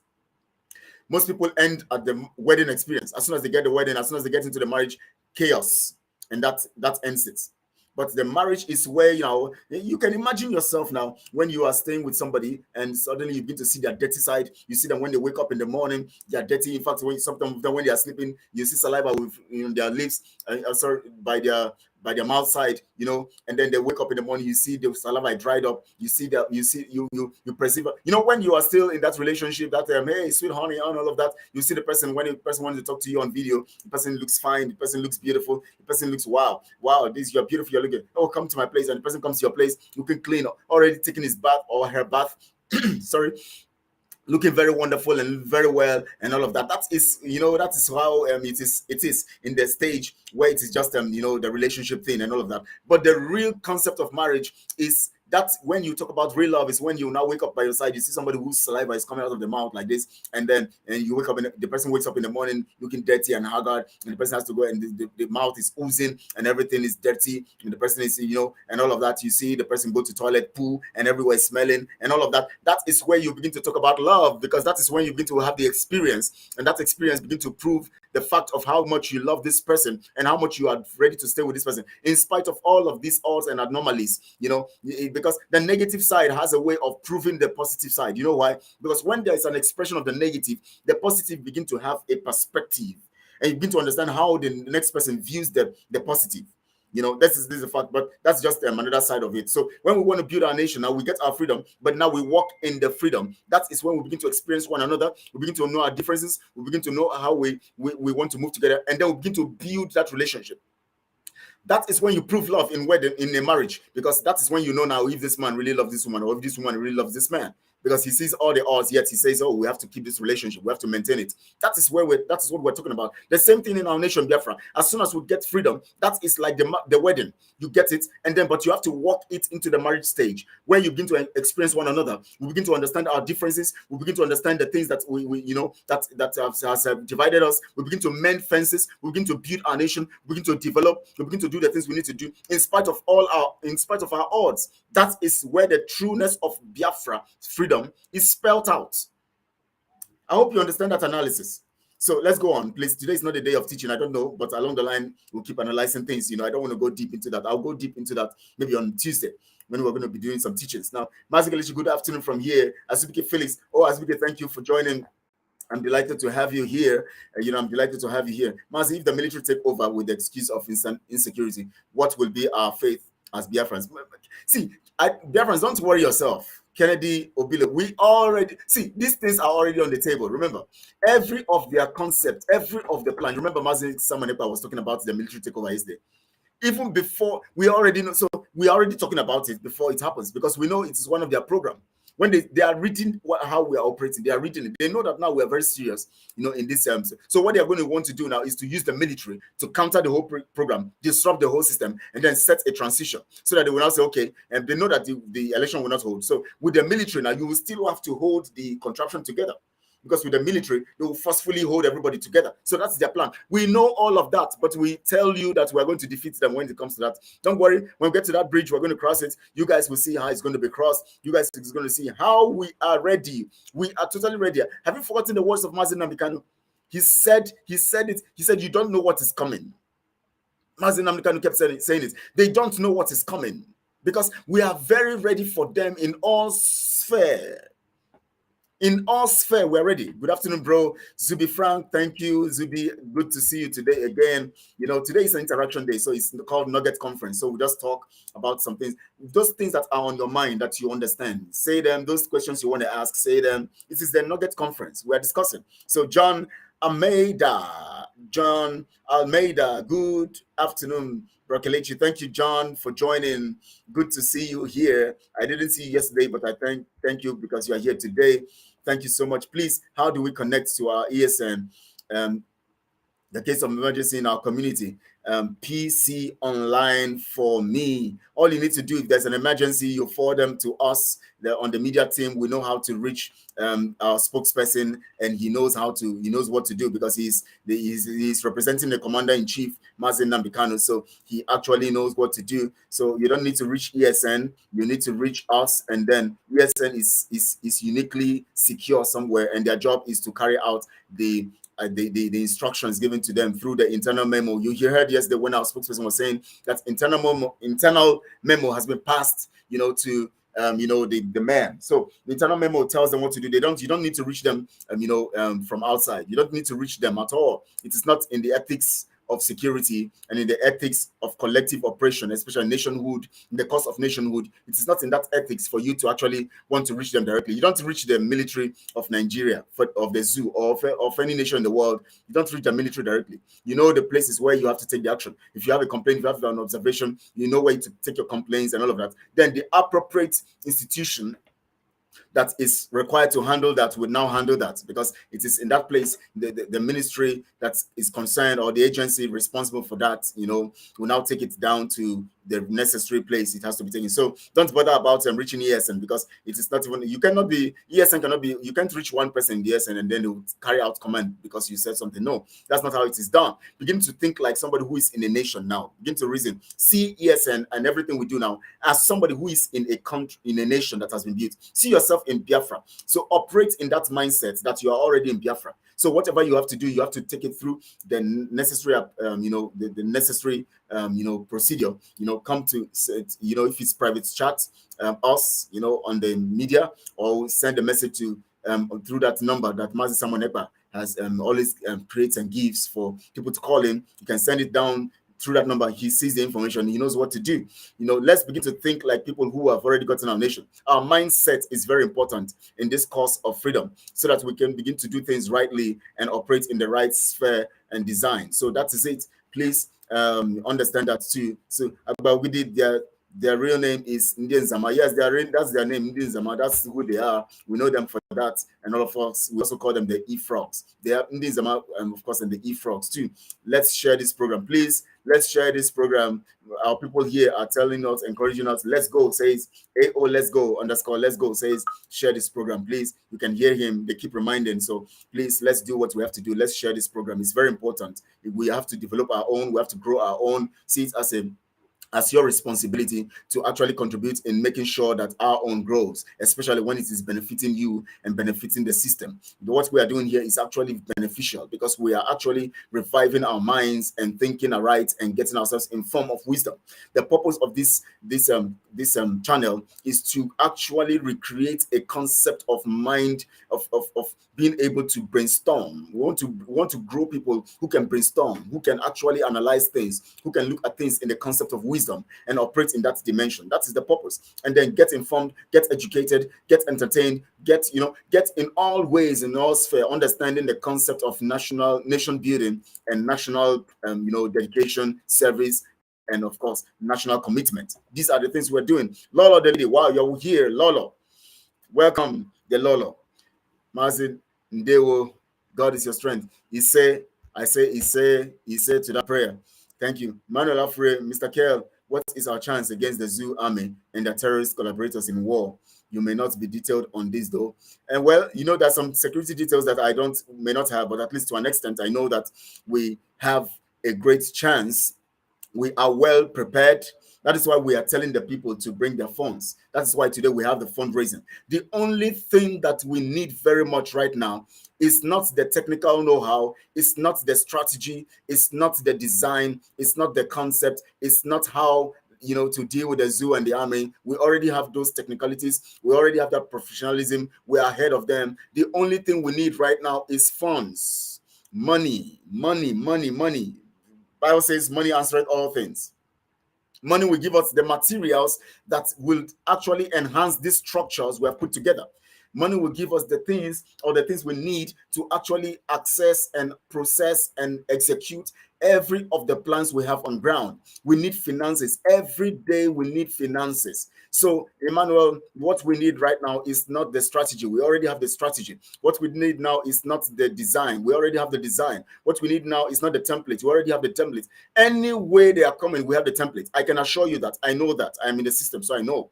F: Most people end at the wedding experience. As soon as they get the wedding, as soon as they get into the marriage, chaos, and that ends it. But the marriage is where, you know, you can imagine yourself now when you are staying with somebody and suddenly you begin to see their dirty side. You see them when they wake up in the morning, they are dirty. In fact, sometimes when they are sleeping, you see saliva with, you know, their lips, by their mouth side, you know, and then they wake up in the morning, you see the saliva dried up, you perceive, you know, when you are still in that relationship, that hey, sweet honey, and all of that, you see the person, when the person wants to talk to you on video, the person looks fine, the person looks beautiful, the person looks wow, you're beautiful, you're looking, oh, come to my place, and the person comes to your place looking clean, already taking his bath or her bath, sorry, looking very wonderful and very well and all of that. That is, you know, that is how it is in the stage where it is just you know, the relationship thing and all of that. But the real concept of marriage is that when you talk about real love, is when you now wake up by your side, you see somebody whose saliva is coming out of the mouth like this, and you wake up and the person wakes up in the morning looking dirty and haggard, and the person has to go, and the mouth is oozing and everything is dirty, and the person is, you know, and all of that. You see the person go to toilet, poo, and everywhere is smelling and all of that. That is where you begin to talk about love, because that is when you begin to have the experience, and that experience begin to prove the fact of how much you love this person and how much you are ready to stay with this person in spite of all of these odds and anomalies, you know, because the negative side has a way of proving the positive side. You know why? Because when there is an expression of the negative, the positive begin to have a perspective, and you begin to understand how the next person views the positive. You know, this is a fact, but that's just another side of it. So when we want to build our nation, now we get our freedom, but now we walk in the freedom. That is when we begin to experience one another. We begin to know our differences. We begin to know how we want to move together, and then we begin to build that relationship. That is when you prove love in a marriage, because that is when you know now if this man really loves this woman, or if this woman really loves this man, because he sees all the odds, yet he says, oh, we have to keep this relationship, we have to maintain it. That is what we're talking about. The same thing in our nation, Biafra. As soon as we get freedom, that is like the wedding. You get it, and then but you have to walk it into the marriage stage, where you begin to experience one another. We begin to understand our differences. We begin to understand the things that we you know, that has divided us. We begin to mend fences. We begin to build our nation. We begin to develop. We begin to do the things we need to do in spite of our odds. That is where the trueness of Biafra freedom is spelled out. I hope you understand that analysis. So let's go on, please. Today is not a day of teaching. I don't know, but along the line, we'll keep analyzing things. You know, I don't want to go deep into that. I'll go deep into that maybe on Tuesday when we're going to be doing some teachings. Now, Mazi Nnamdi, good afternoon from here. Asubike Felix. Oh, Asubike, thank you for joining. I'm delighted to have you here. I'm delighted to have you here. Mazi, if the military take over with the excuse of insecurity, what will be our faith as Biafrans. See, Biafrans, don't worry yourself. Kennedy, Obilo, we already see these things are already on the table. Remember, every of their concept, every of the plan. Remember, Mazi Nnamdi Kanu was talking about the military takeover yesterday. Even before we already know, so we are already talking about it before it happens because we know it is one of their program. When they are reading how we are operating, they are reading it. They know that now we are very serious, in this terms. So what they are going to want to do now is to use the military to counter the whole program, disrupt the whole system, and then set a transition so that they will now say, okay, and they know that the election will not hold. So with the military now, you will still have to hold the contraption together. Because with the military, they will forcefully hold everybody together. So that's their plan. We know all of that, but we tell you that we're going to defeat them when it comes to that. Don't worry. When we get to that bridge, we're going to cross it. You guys will see how it's going to be crossed. You guys are going to see how we are ready. We are totally ready. Have you forgotten the words of Mazi Nnamdi Kanu? He said it. He said, you don't know what is coming. Mazi Nnamdi Kanu kept saying it. They don't know what is coming because we are very ready for them in all spheres. In all sphere, we're ready. Good afternoon, bro. Zubi Frank, thank you. Zubi, good to see you today again. Today is an interaction day, so it's called Nugget Conference. So we just talk about some things, those things that are on your mind that you understand. Say them, those questions you want to ask, say them. This is the Nugget Conference. We're discussing. So John Almeida, good afternoon. Brokelechi, thank you, John, for joining. Good to see you here. I didn't see you yesterday, but I thank you because you are here today. Thank you so much. Please, how do we connect to our ESN? The case of emergency in our community, PC online for me. All you need to do, if there's an emergency, you forward them to us. On the media team, we know how to reach our spokesperson, and he knows what to do because he's representing the commander-in-chief, Mazi Nnamdi Kanu. So he actually knows what to do. So you don't need to reach ESN, you need to reach us, and then ESN is uniquely secure somewhere, and their job is to carry out the instructions given to them through the internal memo. You heard yesterday when our spokesperson was saying that internal memo has been passed, to the man. So the internal memo tells them what to do. You don't need to reach them, from outside. You don't need to reach them at all. It is not in the ethics of security and in the ethics of collective operation, especially nationhood, in the course of nationhood. It is not in that ethics for you to actually want to reach them directly. You don't reach the military of Nigeria, of the zoo, or of any nation in the world. You don't reach the military directly. You know the places where you have to take the action. If you have a complaint, if you have an observation, you know where to take your complaints and all of that. Then the appropriate institution that is required to handle that would now handle that, because it is in that place the ministry that is concerned or the agency responsible for that, will now take it down to the necessary place it has to be taken. So don't bother about reaching ESN, because it is not even, you can't reach one person in the ESN and then they will carry out command because you said something. No, that's not how it is done. Begin to think like somebody who is in a nation now. Begin to reason. See ESN and everything we do now as somebody who is in a country, in a nation that has been built. See yourself in Biafra. So operate in that mindset that you are already in Biafra. So whatever you have to do, you have to take it through the necessary, the necessary, procedure. Come to, if it's private chat, us, on the media, or send a message to through that number that Mazi Nnamdi has always creates and gives for people to call in. You can send it down through that number. He sees the information. He knows what to do. Let's begin to think like people who have already gotten our nation. Our mindset is very important in this course of freedom, so that we can begin to do things rightly and operate in the right sphere and design. So that is it. Please understand that too. So we did their real name is Indian Zama. Yes, that's their name, Indian Zama. That's who they are. We know them for that. And all of us, we also call them the E-Frogs. They are Indian Zama, of course, and the E-Frogs too. Let's share this program, please. Let's share this program. Our people here are telling us, encouraging us. Let's go, says AO, let's go, _ let's go, says share this program, please. You can hear him. They keep reminding. So please, let's do what we have to do. Let's share this program. It's very important. We have to develop our own. We have to grow our own. See it as your responsibility to actually contribute in making sure that our own grows, especially when it is benefiting you and benefiting the system. What we are doing here is actually beneficial, because we are actually reviving our minds and thinking aright and getting ourselves in form of wisdom. The purpose of this channel is to actually recreate a concept of mind, of being able to brainstorm. We want to grow people who can brainstorm, who can actually analyze things, who can look at things in the concept of wisdom. wisdom and operate in that dimension. That is the purpose. And then get informed, get educated, get entertained, get in all ways, in all sphere, understanding the concept of nation building and national dedication, service, and of course national commitment. These are the things we're doing. Lolo David, wow, you're here. Lolo, welcome. The Lolo Mazi Ndewo, God is your strength. He say to that prayer. Thank you. Manuel Afre, Mr. Kell, what is our chance against the Zoo army and the terrorist collaborators in war? You may not be detailed on this though. And well, there's some security details that I may not have, but at least to an extent, I know that we have a great chance. We are well prepared. That is why we are telling the people to bring their funds. That's why today we have the fundraising. The only thing that we need very much right now is not the technical know-how, it's not the strategy, it's not the design, it's not the concept, it's not how to deal with the zoo and the army. We already have those technicalities. We already have that professionalism. We are ahead of them. The only thing we need right now is funds. Money. Bible says money answereth all things. Money will give us the materials that will actually enhance these structures we have put together. Money will give us the things we need to actually access and process and execute every of the plans we have on ground. We need finances. Every day we need finances. So, Emmanuel, what we need right now is not the strategy. We already have the strategy. What we need now is not the design. We already have the design. What we need now is not the template. We already have the template. Any way they are coming, we have the template. I can assure you that. I know that. I'm in the system, so I know.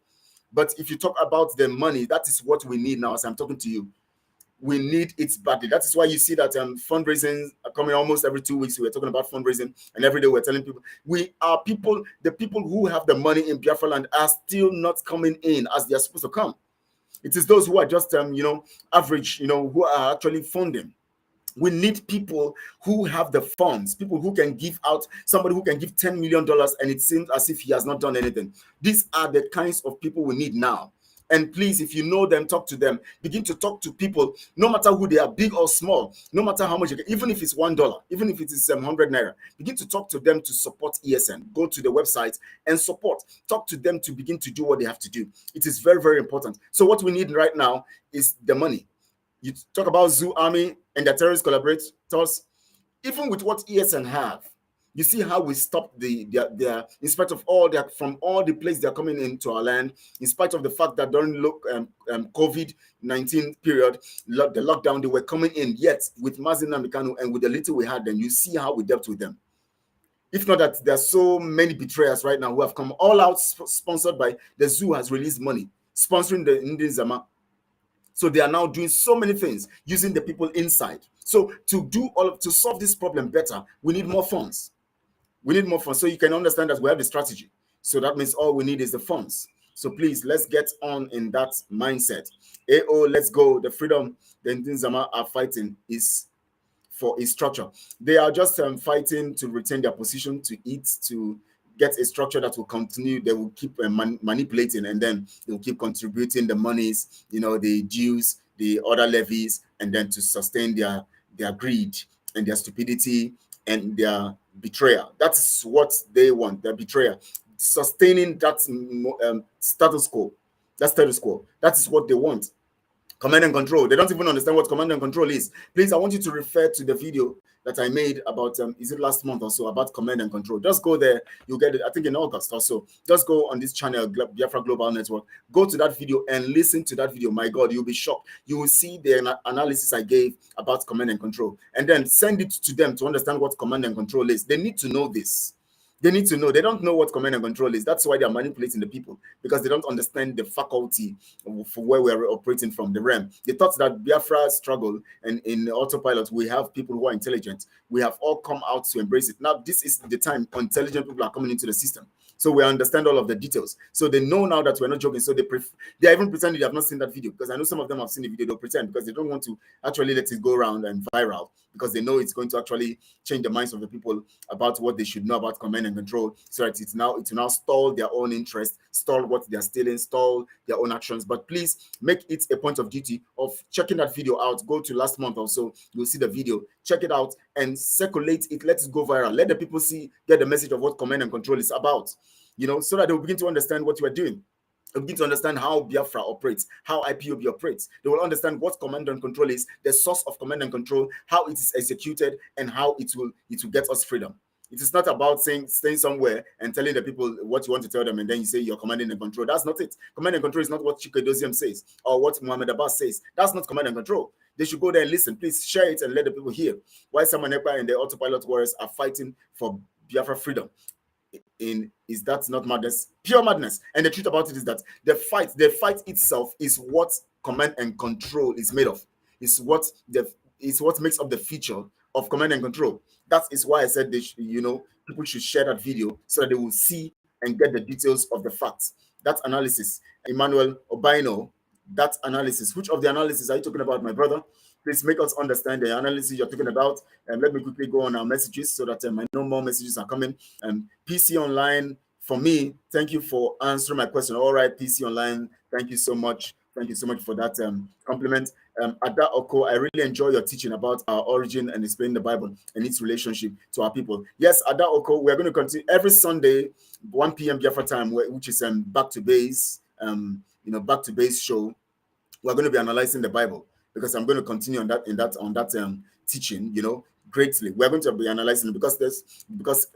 F: But if you talk about the money, that is what we need now as I'm talking to you. We need it badly. That is why you see that fundraising are coming almost every 2 weeks. We're talking about fundraising, and every day we're telling people the people who have the money in Biafra land are still not coming in as they are supposed to come. It is those who are just average, who are actually funding. We need people who have the funds, people who can give out, somebody who can give $10 million and it seems as if he has not done anything. These are the kinds of people we need now. And please, if you know them, talk to them. Begin to talk to people, no matter who they are, big or small, no matter how much you get, even if it's $1, even if it is 100 naira. Begin to talk to them to support ESN. Go to the website and support. Talk to them to begin to do what they have to do. It is very, very important. So what we need right now is the money. You talk about Zoo Army and the terrorist collaborators. Even with what ESN have, you see how we stopped their in spite of all that from all the places they're coming into our land, in spite of the fact that during COVID-19 period, the lockdown, they were coming in. Yet with Mazi Nnamdi Kanu and with the little we had, then you see how we dealt with them. If not that there are so many betrayers right now who have come all out, sponsored by the zoo has released money, sponsoring the Indian Zama. So they are now doing so many things using the people inside. So to solve this problem better, we need more funds. We need more funds. So you can understand that we have the strategy. So that means all we need is the funds. So please, let's get on in that mindset. AO, let's go. The freedom the Indian Zama are fighting is for a structure. They are just fighting to retain their position, to eat, to get a structure that will continue. They will keep manipulating, and then they'll keep contributing the monies, the dues, the other levies, and then to sustain their greed and their stupidity and their betrayal. That's what they want, their betrayal. Sustaining that status quo. That status quo. That is what they want. Command and control. They don't even understand what command and control is. Please, I want you to refer to the video that I made about, is it last month or so, about command and control. Just go there. You'll get it, I think in August or so. Just go on this channel, Biafra Global Network. Go to that video and listen to that video. My God, you'll be shocked. You will see the analysis I gave about command and control. And then send it to them to understand what command and control is. They need to know this. They need to know. They don't know what command and control is. That's why they are manipulating the people, because they don't understand the faculty for where we are operating from, the realm. They thought that Biafra struggle, and in autopilot, we have people who are intelligent. We have all come out to embrace it. Now, this is the time intelligent people are coming into the system. So we understand all of the details. So they know now that we're not joking. So they are even pretending they have not seen that video, because I know some of them have seen the video. They'll pretend because they don't want to actually let it go around and viral, because they know it's going to actually change the minds of the people about what they should know about command and control, so that it will now stall their own interest, stall what they're stealing, stall their own actions. But please make it a point of duty of checking that video out. Go to last month or so, you'll see the video, check it out and circulate it, let it go viral. Let the people get the message of what command and control is about. so that they will begin to understand what you are doing. They begin to understand how Biafra operates, how IPOB operates. They will understand what command and control is, the source of command and control, how it is executed, and how it will get us freedom. It is not about staying somewhere and telling the people what you want to tell them, and then you say you're commanding and control. That's not it. Command and control is not what Chikedozium says or what Muhammad Abbas says. That's not command and control. They should go there and listen. Please share it and let the people hear why Samanepa and the autopilot warriors are fighting for Biafra freedom. Is that not madness? Pure madness. And the truth about it is that the fight itself is what command and control is made of. It's what makes up the feature of command and control. That is why I said people should share that video so that they will see and get the details of the facts. That analysis, Emmanuel Obaino, that analysis. Which of the analysis are you talking about, my brother? Please make us understand the analysis you're talking about. And let me quickly go on our messages so that I know more messages are coming. PC Online, for me, thank you for answering my question. All right, PC Online, thank you so much. Thank you so much for that compliment. Ada Oko, I really enjoy your teaching about our origin and explaining the Bible and its relationship to our people. Yes, Ada Oko, we're going to continue every Sunday, 1 p.m. Biafra time, which is back to base, back to base show. We're going to be analyzing the Bible because I'm going to continue on that teaching, greatly. We're going to be analyzing it because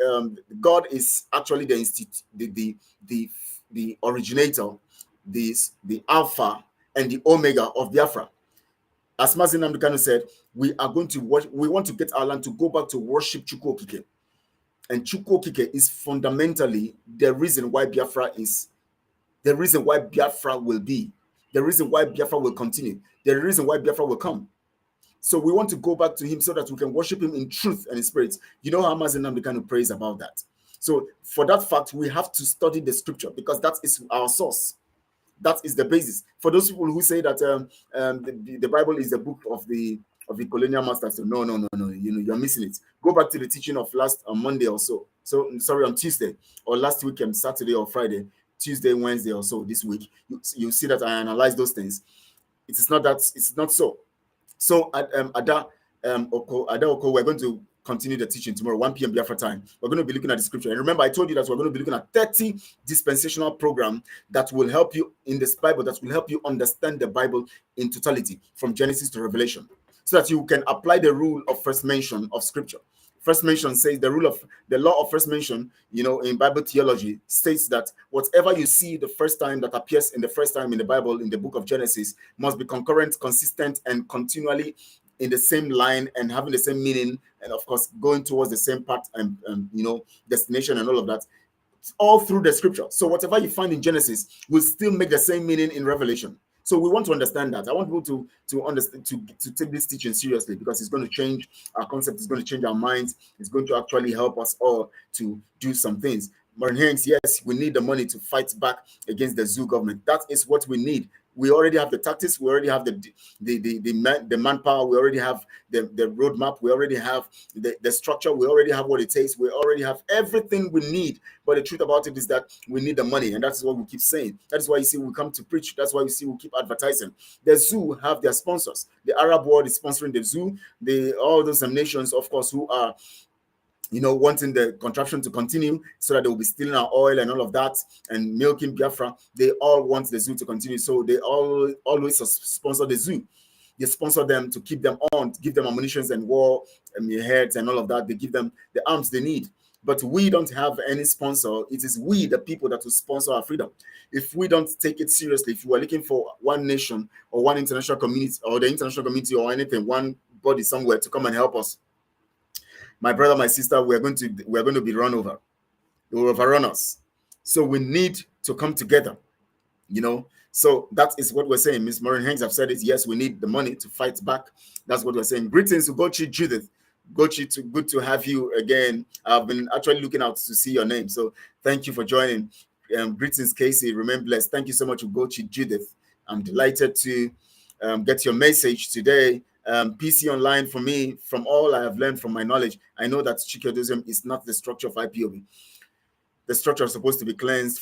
F: God is actually the originator, the Alpha and the Omega of Biafra. As Mazi Nnamdi Kanu said, we want to get our land to go back to worship Chukwu Okike. And Chukwu Okike is fundamentally the reason why Biafra is, the reason why Biafra will be, the reason why Biafra will continue, the reason why Biafra will come. So we want to go back to him so that we can worship him in truth and in spirit. You know how Mazi Nnamdi Kanu prays about that. So for that fact, we have to study the scripture because that is our source. That is the basis. For those people who say that the Bible is the book of the colonial masters, so no, you're missing it. Go back to the teaching of last Monday or so. So sorry, on Tuesday or last weekend, Saturday or Friday, Tuesday, Wednesday or so this week. You see that I analyze those things. It is not that. It's not so. So Ada Oko, we're going to continue the teaching tomorrow, 1 p.m. Biafra time. We're going to be looking at the scripture. And remember, I told you that we're going to be looking at 30 dispensational program that will help you in this Bible, that will help you understand the Bible in totality from Genesis to Revelation, so that you can apply the rule of first mention of scripture. First mention says the law of first mention, in Bible theology states that whatever you see the first time that appears in the first time in the Bible, in the book of Genesis, must be concurrent, consistent, and continually in the same line and having the same meaning, and of course going towards the same path and destination and all of that, all through the scripture. So whatever you find in Genesis will still make the same meaning in Revelation. So we want to understand that. I want people to understand, to take this teaching seriously, because it's going to change our concept, it's going to change our minds, it's going to actually help us all to do some things. Martin Hanks, yes, we need the money to fight back against the zoo government. That is what we need. We already have the tactics, we already have the manpower, we already have the roadmap, we already have the structure, we already have what it takes, we already have everything we need. But the truth about it is that we need the money, and that's what we keep saying. That is why you see we come to preach. That's why you see we keep advertising. The zoo have their sponsors. The Arab world is sponsoring the zoo. All those nations, of course, who are wanting the contraption to continue so that they will be stealing our oil and all of that and milking Biafra. They all want the zoo to continue. So they always sponsor the zoo. They sponsor them to keep them on, give them ammunition and war heads and all of that. They give them the arms they need. But we don't have any sponsor. It is we, the people, that will sponsor our freedom. If we don't take it seriously, if we are looking for one nation or one international community or the international community or anything, one body somewhere to come and help us, my brother, my sister, we're going to be run over. They will overrun us. So we need to come together, So that is what we're saying. Miss Maureen Hanks have said it. Yes, we need the money to fight back. That's what we're saying. Greetings to Gochi Judith. Gochi, good to have you again. I've been actually looking out to see your name. So thank you for joining. Greetings, Casey. Remain blessed. Thank you so much, Gochi Judith. I'm delighted to get your message today. PC Online, for me, from all I have learned from my knowledge, I know that Chikedozium is not the structure of IPOB. The structure is supposed to be cleansed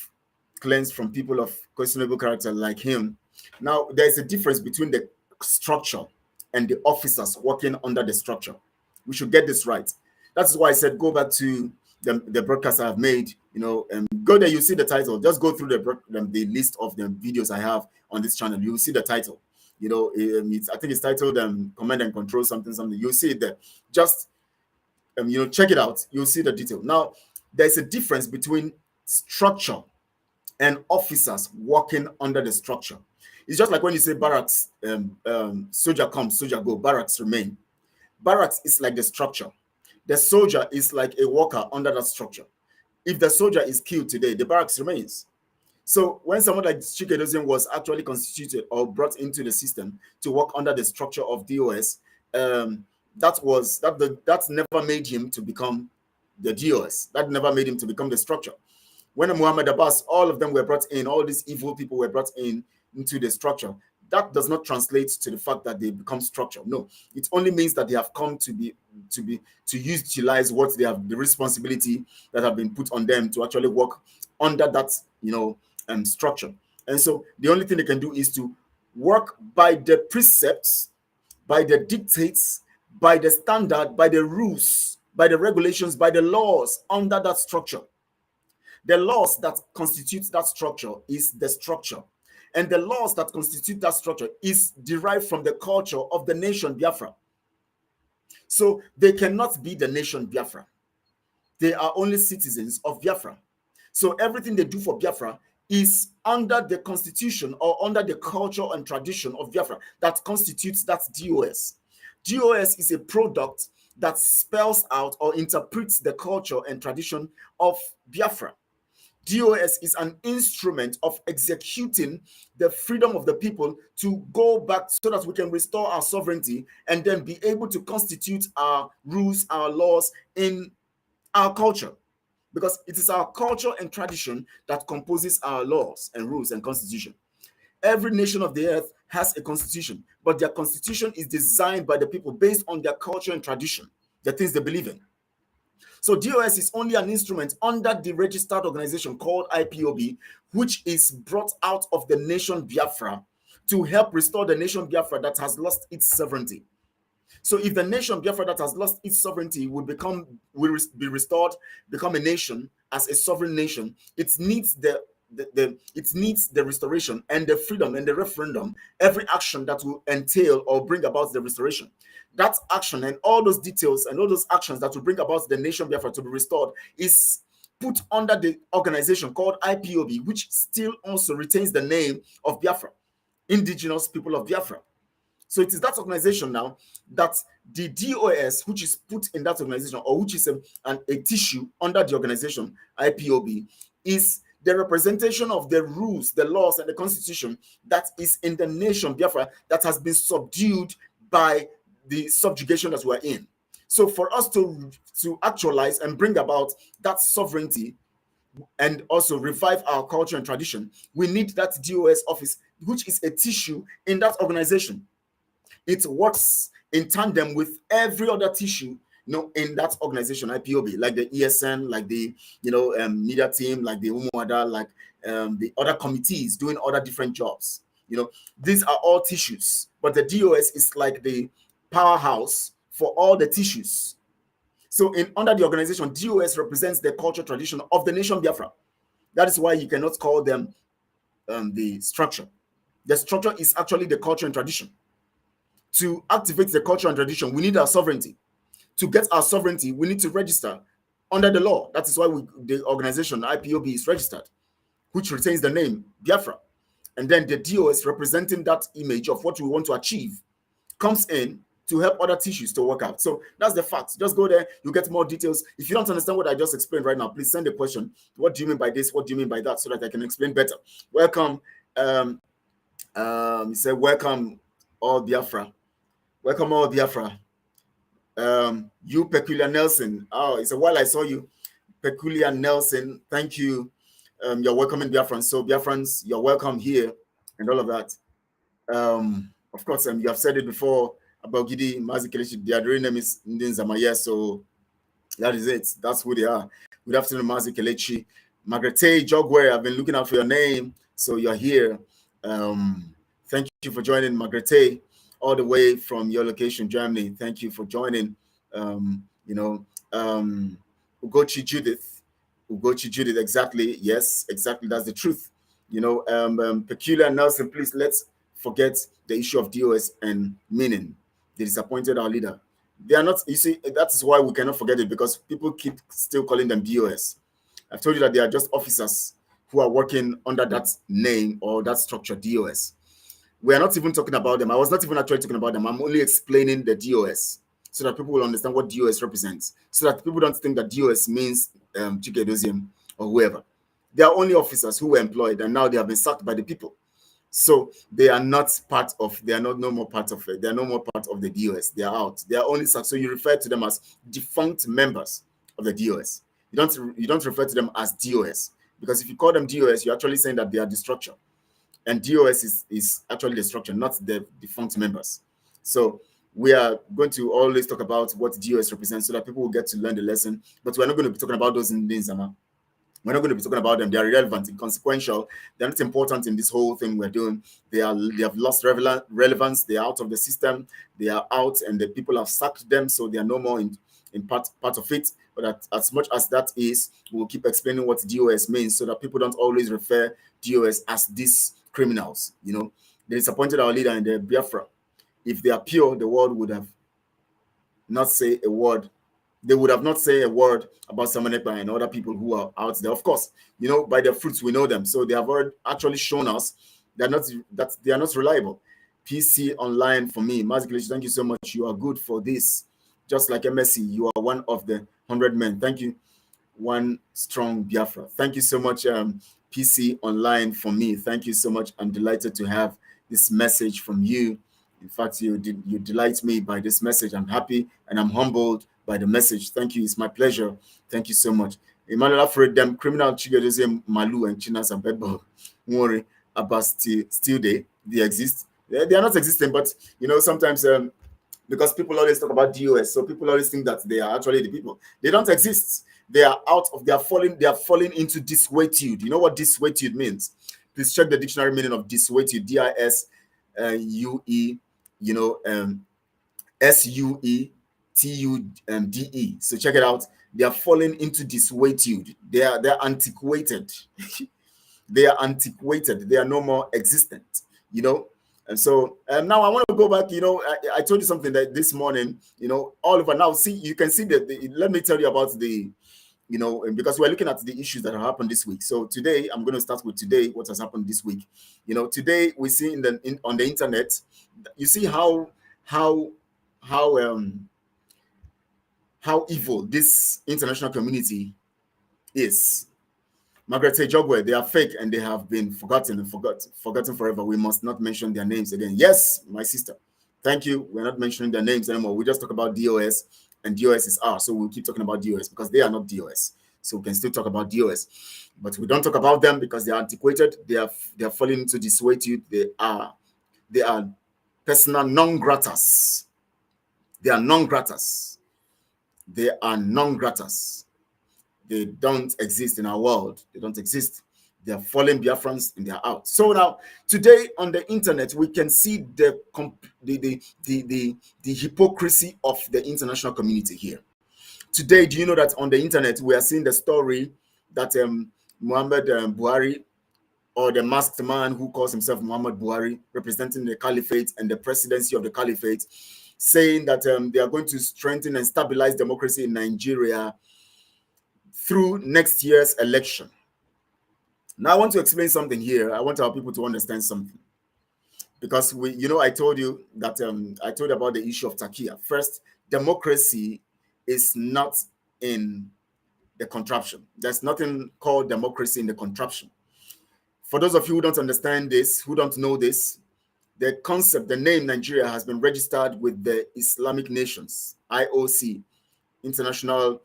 F: from people of questionable character like him. Now, there's a difference between the structure and the officers working under the structure. We should get this right. That's why I said go back to the broadcast I have made, go there, you see the title. Just go through the list of the videos I have on this channel. You will see the title. You know, I think it's titled Command and Control something. You'll see it there. Just you know, check it out. You'll see the detail. Now, there's a difference between structure and officers working under the structure. It's just like when you say barracks, soldier comes, soldier go, barracks remain. Barracks is like the structure. The soldier is like a worker under that structure. If the soldier is killed today, the barracks remains. So when someone like Chike Dozien was actually constituted or brought into the system to work under the structure of DOS, that never made him to become the DOS. That never made him to become the structure. When Muhammad Abbas, all of them were brought in, all these evil people were brought in into the structure. That does not translate to the fact that they become structure. No, it only means that they have come to utilize what they have, the responsibility that have been put on them to actually work under that, you know, structure. And so the only thing they can do is to work by the precepts, by the dictates, by the standard, by the rules, by the regulations, by the laws under that structure. The laws that constitute that structure is the structure. And the laws that constitute that structure is derived from the culture of the nation Biafra. So they cannot be the nation Biafra. They are only citizens of Biafra. So everything they do for Biafra is under the constitution or under the culture and tradition of Biafra that constitutes that DOS. DOS is a product that spells out or interprets the culture and tradition of Biafra. DOS is an instrument of executing the freedom of the people to go back so that we can restore our sovereignty and then be able to constitute our rules, our laws in our culture. Because it is our culture and tradition that composes our laws and rules and constitution. Every nation of the earth has a constitution, but their constitution is designed by the people based on their culture and tradition, the things they believe in. So DOS is only an instrument under the registered organization called IPOB, which is brought out of the nation Biafra to help restore the nation Biafra that has lost its sovereignty. So if the nation Biafra that has lost its sovereignty will be restored, become a nation as a sovereign nation, it needs the restoration and the freedom and the referendum, every action that will entail or bring about the restoration. That action and all those details and all those actions that will bring about the nation Biafra to be restored is put under the organization called IPOB, which still also retains the name of Biafra, Indigenous People of Biafra. So it is that organization now that the DOS, which is put in that organization, or which is a tissue under the organization IPOB, is the representation of the rules, the laws, and the constitution that is in the nation Biafra that has been subdued by the subjugation that we are in. So for us to actualize and bring about that sovereignty and also revive our culture and tradition, we need that DOS office, which is a tissue in that organization. It works in tandem with every other tissue, in that organization, IPOB, like the ESN, like the, media team, like the Umuada, like the other committees doing other different jobs. These are all tissues, but the DOS is like the powerhouse for all the tissues. So under the organization, DOS represents the culture tradition of the nation Biafra. That is why you cannot call them the structure. The structure is actually the culture and tradition. To activate the culture and tradition, we need our sovereignty. To get our sovereignty, we need to register under the law. That is why the organization, IPOB, is registered, which retains the name Biafra. And then the DOS, representing that image of what we want to achieve, comes in to help other tissues to work out. So that's the fact. Just go there, you get more details. If you don't understand what I just explained right now, please send a question. What do you mean by this? What do you mean by that? So that I can explain better. Welcome. He said, welcome all Biafra. Welcome all Biafra. You, Peculiar Nelson. Oh, it's a while I saw you. Peculiar Nelson, thank you. You're welcome in Biafrans. So Biafrans, you're welcome here and all of that. Of course, you have said it before about Gidi, Mazi Kelechi. Their real name is Ndin Zamaya, so that is it. That's who they are. Good afternoon, Mazi Kelechi. Margrethe Jogwe, I've been looking out for your name, so you're here. Thank you for joining, Margrethe, all the way from your location, Germany. Thank you for joining. Ugochi Judith, Ugochi Judith, exactly. Yes, exactly. That's the truth. Peculiar Nelson, please let's forget the issue of DOS and meaning. They disappointed our leader. They are not, you see, that is why we cannot forget it, because people keep still calling them DOS. I've told you that they are just officers who are working under that name or that structure, DOS. We are not even talking about them. I was not even actually talking about them. I'm only explaining the DOS so that people will understand what DOS represents, so that people don't think that DOS means Chike or whoever. They are only officers who were employed, and now they have been sacked by the people. So they are not part of, they are not no more part of it. They are no more part of the DOS. They are out. They are only sacked. So you refer to them as defunct members of the DOS. You don't refer to them as DOS, because if you call them DOS, you're actually saying that they are the structure. And DOS is actually the structure, not the defunct members. So we are going to always talk about what DOS represents so that people will get to learn the lesson. But we're not going to be talking about those in Zama. We're not going to be talking about them. They are irrelevant, inconsequential. They're not important in this whole thing we're doing. They have lost relevance. They are out of the system. They are out, and the people have sacked them, so they are no more in part of it. But as much as that is, we'll keep explaining what DOS means so that people don't always refer DOS as these criminals. They disappointed our leader in the BIAFRA. If they are pure, the world would have not say a word. They would have not say a word about Samanekpa and other people who are out there. Of course, by their fruits we know them. So they have already actually shown us that they are not reliable. PC online for me. Mazi Nnamdi, thank you so much. You are good for this. Just like MSC, you are one of the 100 men. Thank you. One strong Biafra. Thank you so much, PC online for me. Thank you so much. I'm delighted to have this message from you. In fact, you delight me by this message. I'm happy and I'm humbled by the message. Thank you. It's my pleasure. Thank you so much. Emmanuel Alfred, them criminal Chigadeze Malu and Chinas and Bedbo. Don't worry about still they exist. They are not existing, but sometimes because people always talk about DOS, so people always think that they are actually the people. They don't exist. They are falling into dissuetude. You know what dissuetude means? Please check the dictionary meaning of dissuetude. DISUE, SUETUDE. So check it out. They are falling into dissuetude. They are antiquated. They are antiquated. They are no more existent. And so now I want to go back. I told you something that this morning. Oliver. Now see, you can see that. Let me tell you about the. Because we're looking at the issues that have happened this week. So today, I'm going to start with today, what has happened this week. Today we see on the internet, you see how evil this international community is. Margaret Jogwe, they are fake and they have been forgotten forever. We must not mention their names again. Yes, my sister. Thank you. We're not mentioning their names anymore. We just talk about DOS. And DOS is R, so we'll keep talking about DOS because they are not DOS. So we can still talk about DOS, but we don't talk about them because they are antiquated. They are falling into dissuetude. They are persona non gratas. They are non gratas. They are non gratas. They don't exist in our world. They don't exist. They are fallen Biafrans and they are out. So now, today on the internet, we can see the hypocrisy of the international community here. Today, do you know that on the internet, we are seeing the story that Muhammad Buhari, or the masked man who calls himself Muhammad Buhari, representing the caliphate and the presidency of the caliphate, saying that they are going to strengthen and stabilize democracy in Nigeria through next year's election. Now, I want to explain something here. I want our people to understand something. Because I told you that I told you about the issue of Takia. First, democracy is not in the contraption. There's nothing called democracy in the contraption. For those of you who don't understand this, who don't know this, the concept, the name Nigeria has been registered with the Islamic Nations, IOC, International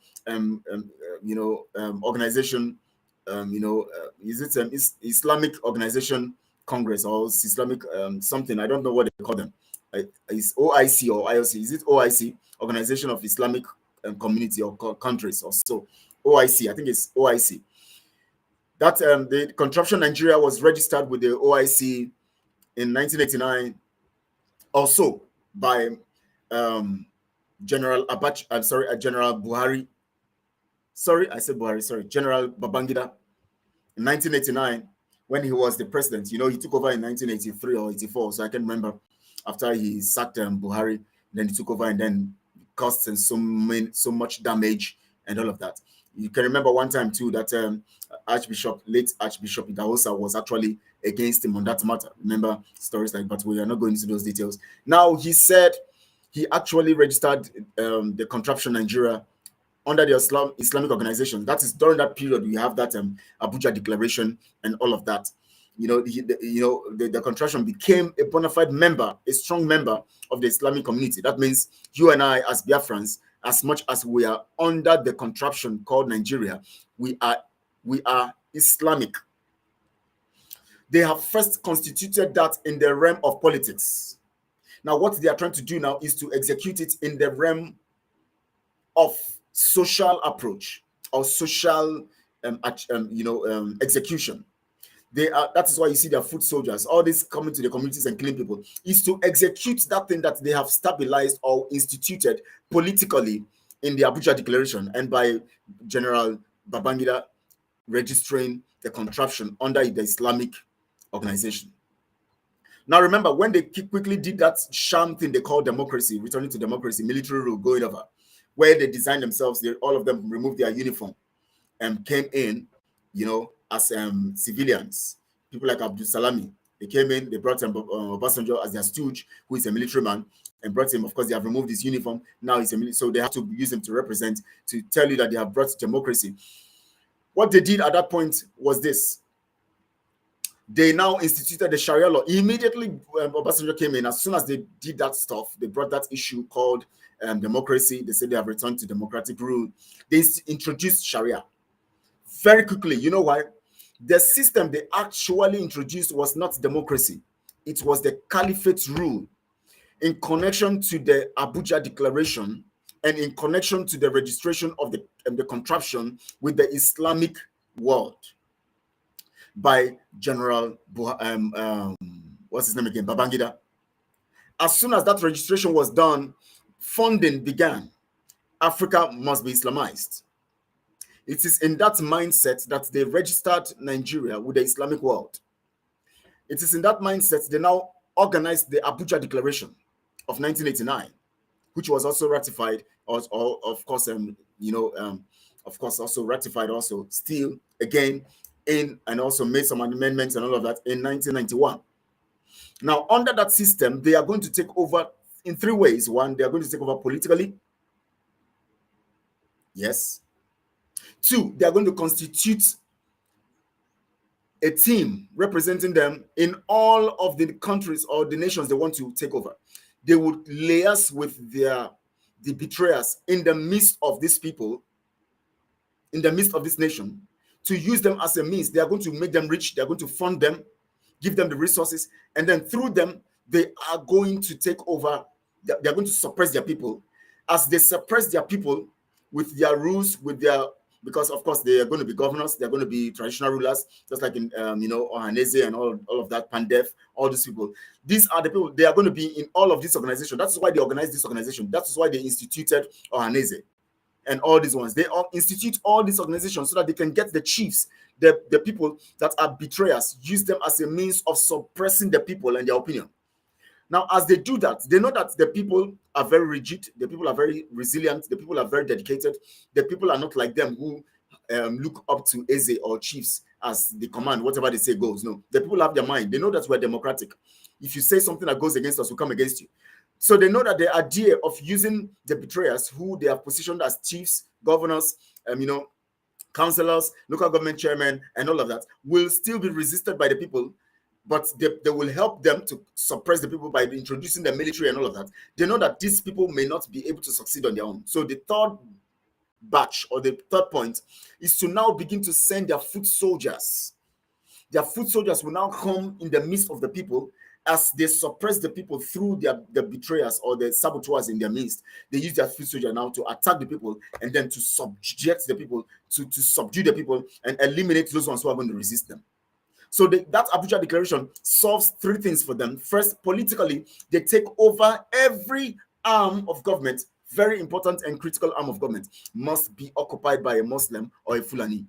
F: organization. Is it Islamic Organization Congress or Islamic something? I don't know what they call them. Is OIC or IOC? Is it OIC, Organization of Islamic Community or Countries or so? OIC, I think it's OIC. That the contraption Nigeria was registered with the OIC in 1989, also by General Buhari General Babangida in 1989, when he was the president. You know, he took over in 1983 or 84, so I can remember, after he sacked Buhari, then he took over and then caused so much damage and all of that. You can remember one time too that late Archbishop Idahosa was actually against him on that matter. Remember stories like, but we are not going into those details. Now, he said he actually registered the contraption Nigeria under the Islamic organization. That is during that period we have that Abuja Declaration and all of that. You know, the contraption became a bona fide member, a strong member of the Islamic community. That means you and I, as Biafrans, as much as we are under the contraption called Nigeria, we are Islamic. They have first constituted that in the realm of politics. Now, what they are trying to do now is to execute it in the realm of social approach or social execution. That is why you see their foot soldiers, all this coming to the communities and killing people, is to execute that thing that they have stabilized or instituted politically in the Abuja Declaration and by General Babangida registering the contraption under the Islamic organization. Now remember, when they quickly did that sham thing they call democracy, returning to democracy, military rule going over, where they designed themselves, all of them removed their uniform and came in, you know, as civilians. People like Abdul Salami, they came in, they brought Obasanjo as their stooge, who is a military man, and brought him. Of course, they have removed his uniform. Now he's a military, so they have to use him to represent, to tell you that they have brought democracy. What they did at that point was this. They now instituted the Sharia law. Immediately, Obasanjo came in. As soon as they did that stuff, they brought that issue called democracy. They said they have returned to democratic rule. They introduced Sharia very quickly. You know why? The system they actually introduced was not democracy. It was the caliphate rule in connection to the Abuja Declaration and in connection to the registration of the contraption with the Islamic world by General what's his name again? Babangida. As soon as that registration was done, funding began. Africa must be Islamized. It is in that mindset that they registered Nigeria with the Islamic world. It is in that mindset they now organized the Abuja Declaration of 1989, which was also ratified, of course, also ratified also still again in, and also made some amendments and all of that in 1991. Now, under that system, they are going to take over in three ways. One, they are going to take over politically. Yes. Two, they are going to constitute a team representing them in all of the countries or the nations they want to take over. They would liaise with the betrayers in the midst of these people, in the midst of this nation, to use them as a means. They are going to make them rich. They are going to fund them, give them the resources, and then through them, they are going to take over. They are going to suppress their people. As they suppress their people with their rules, because of course they are going to be governors, they are going to be traditional rulers, just like in Ohaneze and all of that, Pandef, all these people. These are the people, they are going to be in all of this organization. That's why they organized this organization. That's why they instituted Ohaneze and all these ones. They all institute all these organizations so that they can get the chiefs, the people that are betrayers, use them as a means of suppressing the people and their opinion. Now, as they do that, they know that the people are very rigid, the people are very resilient, the people are very dedicated, the people are not like them who look up to Eze or chiefs as the command, whatever they say goes. No, the people have their mind. They know that we're democratic. If you say something that goes against us, we come against you. So they know that the idea of using the betrayers who they have positioned as chiefs, governors, councillors, local government chairmen, and all of that will still be resisted by the people. But they will help them to suppress the people by introducing the military and all of that. They know that these people may not be able to succeed on their own. So the third batch or the third point is to now begin to send their foot soldiers. Their foot soldiers will now come in the midst of the people as they suppress the people through the betrayers or the saboteurs in their midst. They use their foot soldier now to attack the people and then to subject the people, to subdue the people and eliminate those ones who are going to resist them. So that Abuja Declaration solves three things for them. First, politically, they take over every arm of government very important and critical arm of government, must be occupied by a Muslim or a Fulani.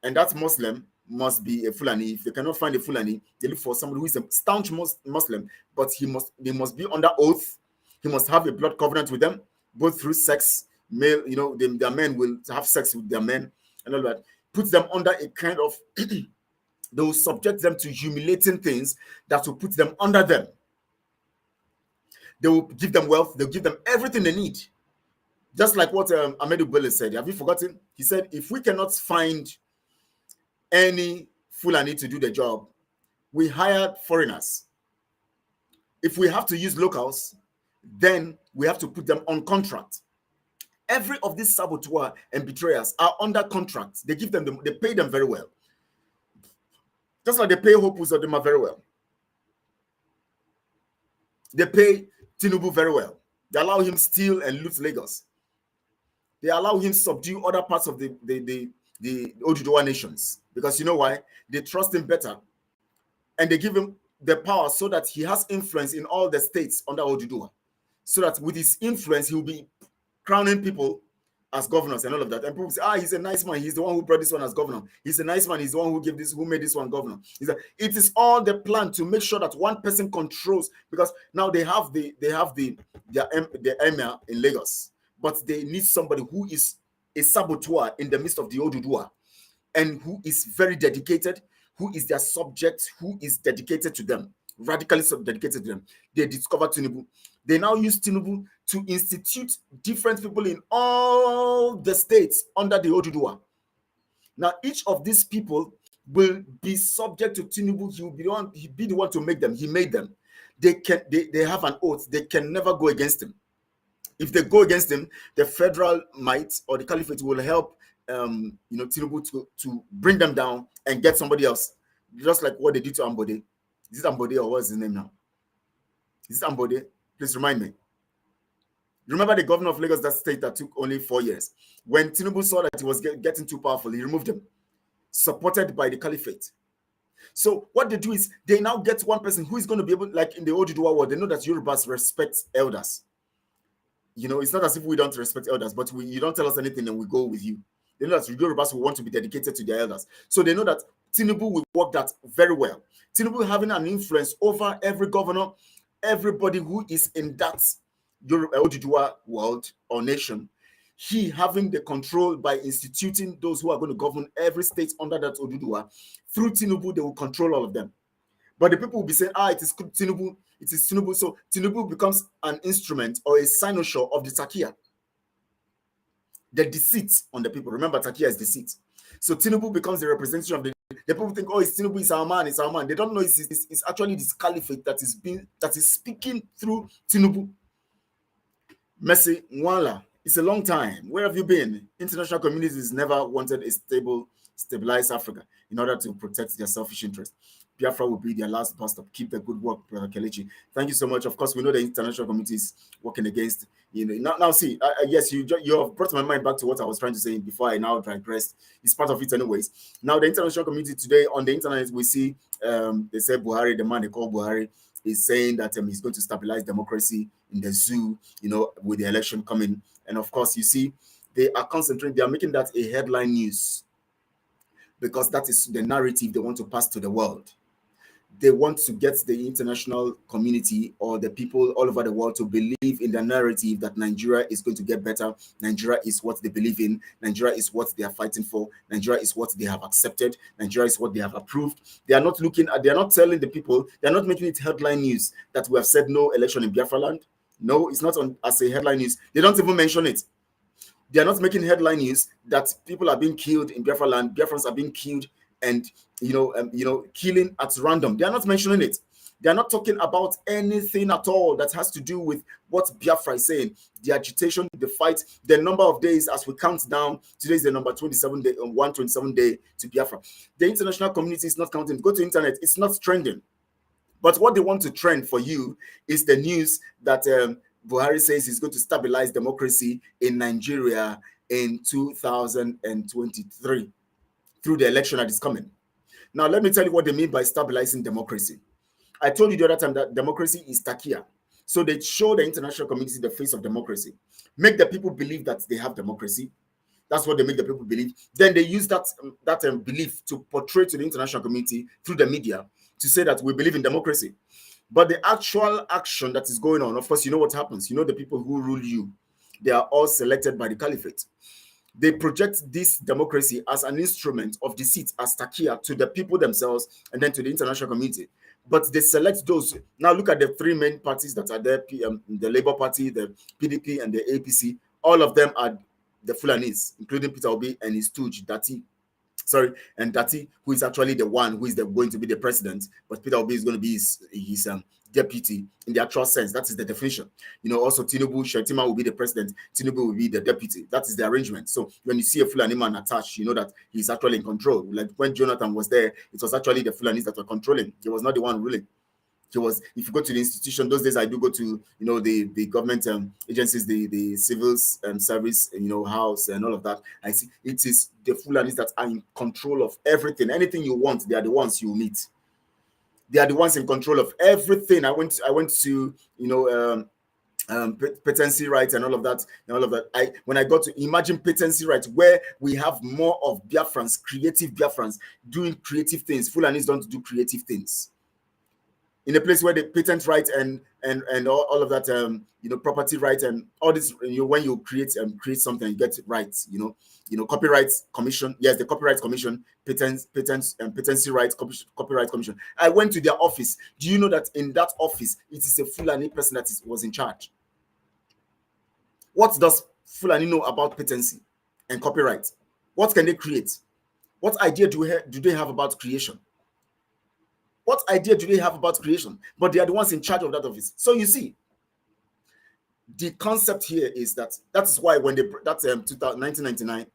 F: And that Muslim must be a Fulani. If they cannot find a Fulani, they look for somebody who is a staunch Muslim, but they must be under oath. He must have a blood covenant with them, both through sex. Male, their men will have sex with their men and all that. Put them under a kind of they will subject them to humiliating things that will put them under them. They will give them wealth. They'll give them everything they need. Just like what Ahmedu Bello said. Have you forgotten? He said, if we cannot find any Fulani to do the job, we hired foreigners. If we have to use locals, then we have to put them on contract. Every of these saboteurs and betrayers are under contract. They pay them very well. Just like they pay Hope Uzodinma very well. They pay Tinubu very well. They allow him steal and loot Lagos. They allow him subdue other parts of the Oduduwa nations. Because you know why? They trust him better. And they give him the power so that he has influence in all the states under Oduduwa. So that with his influence, he will be crowning people as governors and all of that. And people say, he's a nice man. He's the one who brought this one as governor. He's a nice man. He's the one who made this one governor. It is all the plan to make sure that one person controls, because now they have the emir in Lagos, but they need somebody who is a saboteur in the midst of the Oduduwa and who is very dedicated, who is their subject, who is dedicated to them, radically dedicated to them. They discovered Tinubu. They now use Tinubu to institute different people in all the states under the Oduduwa. Now, each of these people will be subject to Tinubu. He will be the one to make them. He made them. They have an oath. They can never go against him. If they go against him, the federal might or the caliphate will help Tinubu to bring them down and get somebody else, just like what they did to Ambode. Is it Ambode or what's his name now? Is it Ambode? Please remind me. Remember the governor of Lagos, that state that took only 4 years? When Tinubu saw that he was getting too powerful, he removed him, supported by the caliphate. So what they do is they now get one person who is going to be able, like in the Oduduwa world, they know that Yorubas respect elders. It's not as if we don't respect elders, but you don't tell us anything and we go with you. They know that Yorubas will want to be dedicated to their elders. So they know that Tinubu will work that very well. Tinubu having an influence over every governor, everybody who is in that Oduduwa world or nation, he having the control by instituting those who are going to govern every state under that Oduduwa. Through Tinubu, they will control all of them. But the people will be saying, it is Tinubu, it is Tinubu. So Tinubu becomes an instrument or a cynosure of the Takia. The deceit on the people. Remember, Takia is deceit. So Tinubu becomes the representation of the people think, it's Tinubu, it's our man, it's our man. They don't know it's actually this caliphate that is speaking through Tinubu. Mercy Nwala, it's a long time. Where have you been? International communities never wanted a stabilized Africa in order to protect their selfish interests. Biafra will be their last bus stop. Keep the good work, Brother Kelechi. Thank you so much. Of course, we know the international community is working against. Now see, yes, you have brought my mind back to what I was trying to say before I now digressed. It's part of it anyways. Now, the international community today on the internet, we see they say Buhari, the man they call Buhari, is saying that he's going to stabilize democracy in the zoo, with the election coming. And of course, you see, they are concentrating, they are making that a headline news because that is the narrative they want to pass to the world. They want to get the international community or the people all over the world to believe in the narrative that Nigeria is going to get better. Nigeria is what they believe in. Nigeria is what they are fighting for. Nigeria is what they have accepted. Nigeria is what they have approved. They are not telling the people, they are not making it headline news that we have said no election in Biafra land. No, it's not as a headline news. They don't even mention it. They are not making headline news that people are being killed in Biafra land. Biafrans are being killed and killing at random. They are not mentioning it. They are not talking about anything at all that has to do with what Biafra is saying. The agitation, the fight, the number of days as we count down. Today is the number 127 day to Biafra. The international community is not counting. Go to the internet. It's not trending. But what they want to trend for you is the news that Buhari says he's going to stabilize democracy in Nigeria in 2023 through the election that is coming. Now, let me tell you what they mean by stabilizing democracy. I told you the other time that democracy is Takia. So they show the international community the face of democracy, make the people believe that they have democracy. That's what they make the people believe. Then they use that belief to portray to the international community through the media to say that we believe in democracy. But the actual action that is going on, of course, you know what happens. You know the people who rule you, they are all selected by the caliphate. They project this democracy as an instrument of deceit, as takia, to the people themselves and then to the international community. But they select those. Now look at the three main parties that are there, the Labour Party, the PDP, and the APC. All of them are the Fulanis, including Peter Obi and his stooge, Dati, who is actually the one who is going to be the president, but Peter Obi is going to be his deputy in the actual sense. That is the definition. Also Tinubu, Shetima will be the president, Tinubu will be the deputy. That is the arrangement. So when you see a Fulani man attached, you know that he's actually in control. Like when Jonathan was there, it was actually the Fulanis that were controlling. He was not the one ruling. He was, if you go to the institution, those days I do go to, the government agencies, the civil service, house and all of that. I see it is the Fulanis that are in control of everything. Anything you want, they are the ones you meet. They are the ones in control of everything. I went to, patency rights and all of that. When I got to imagine patency rights, where we have more of Biafrans, creative Biafrans doing creative things. Fulanis don't do creative things. In a place where the patent right and all of that, property right and all this, when you create something, you get it right. Copyright commission. Yes, the copyright commission, patency rights, copyright commission. I went to their office. Do you know that in that office, it is a Fulani person that was in charge? What does Fulani know about patency and copyright? What can they create? What idea do they have about creation? What idea do they have about creation? But they are the ones in charge of that office. So you see, the concept here is that is why when 1999,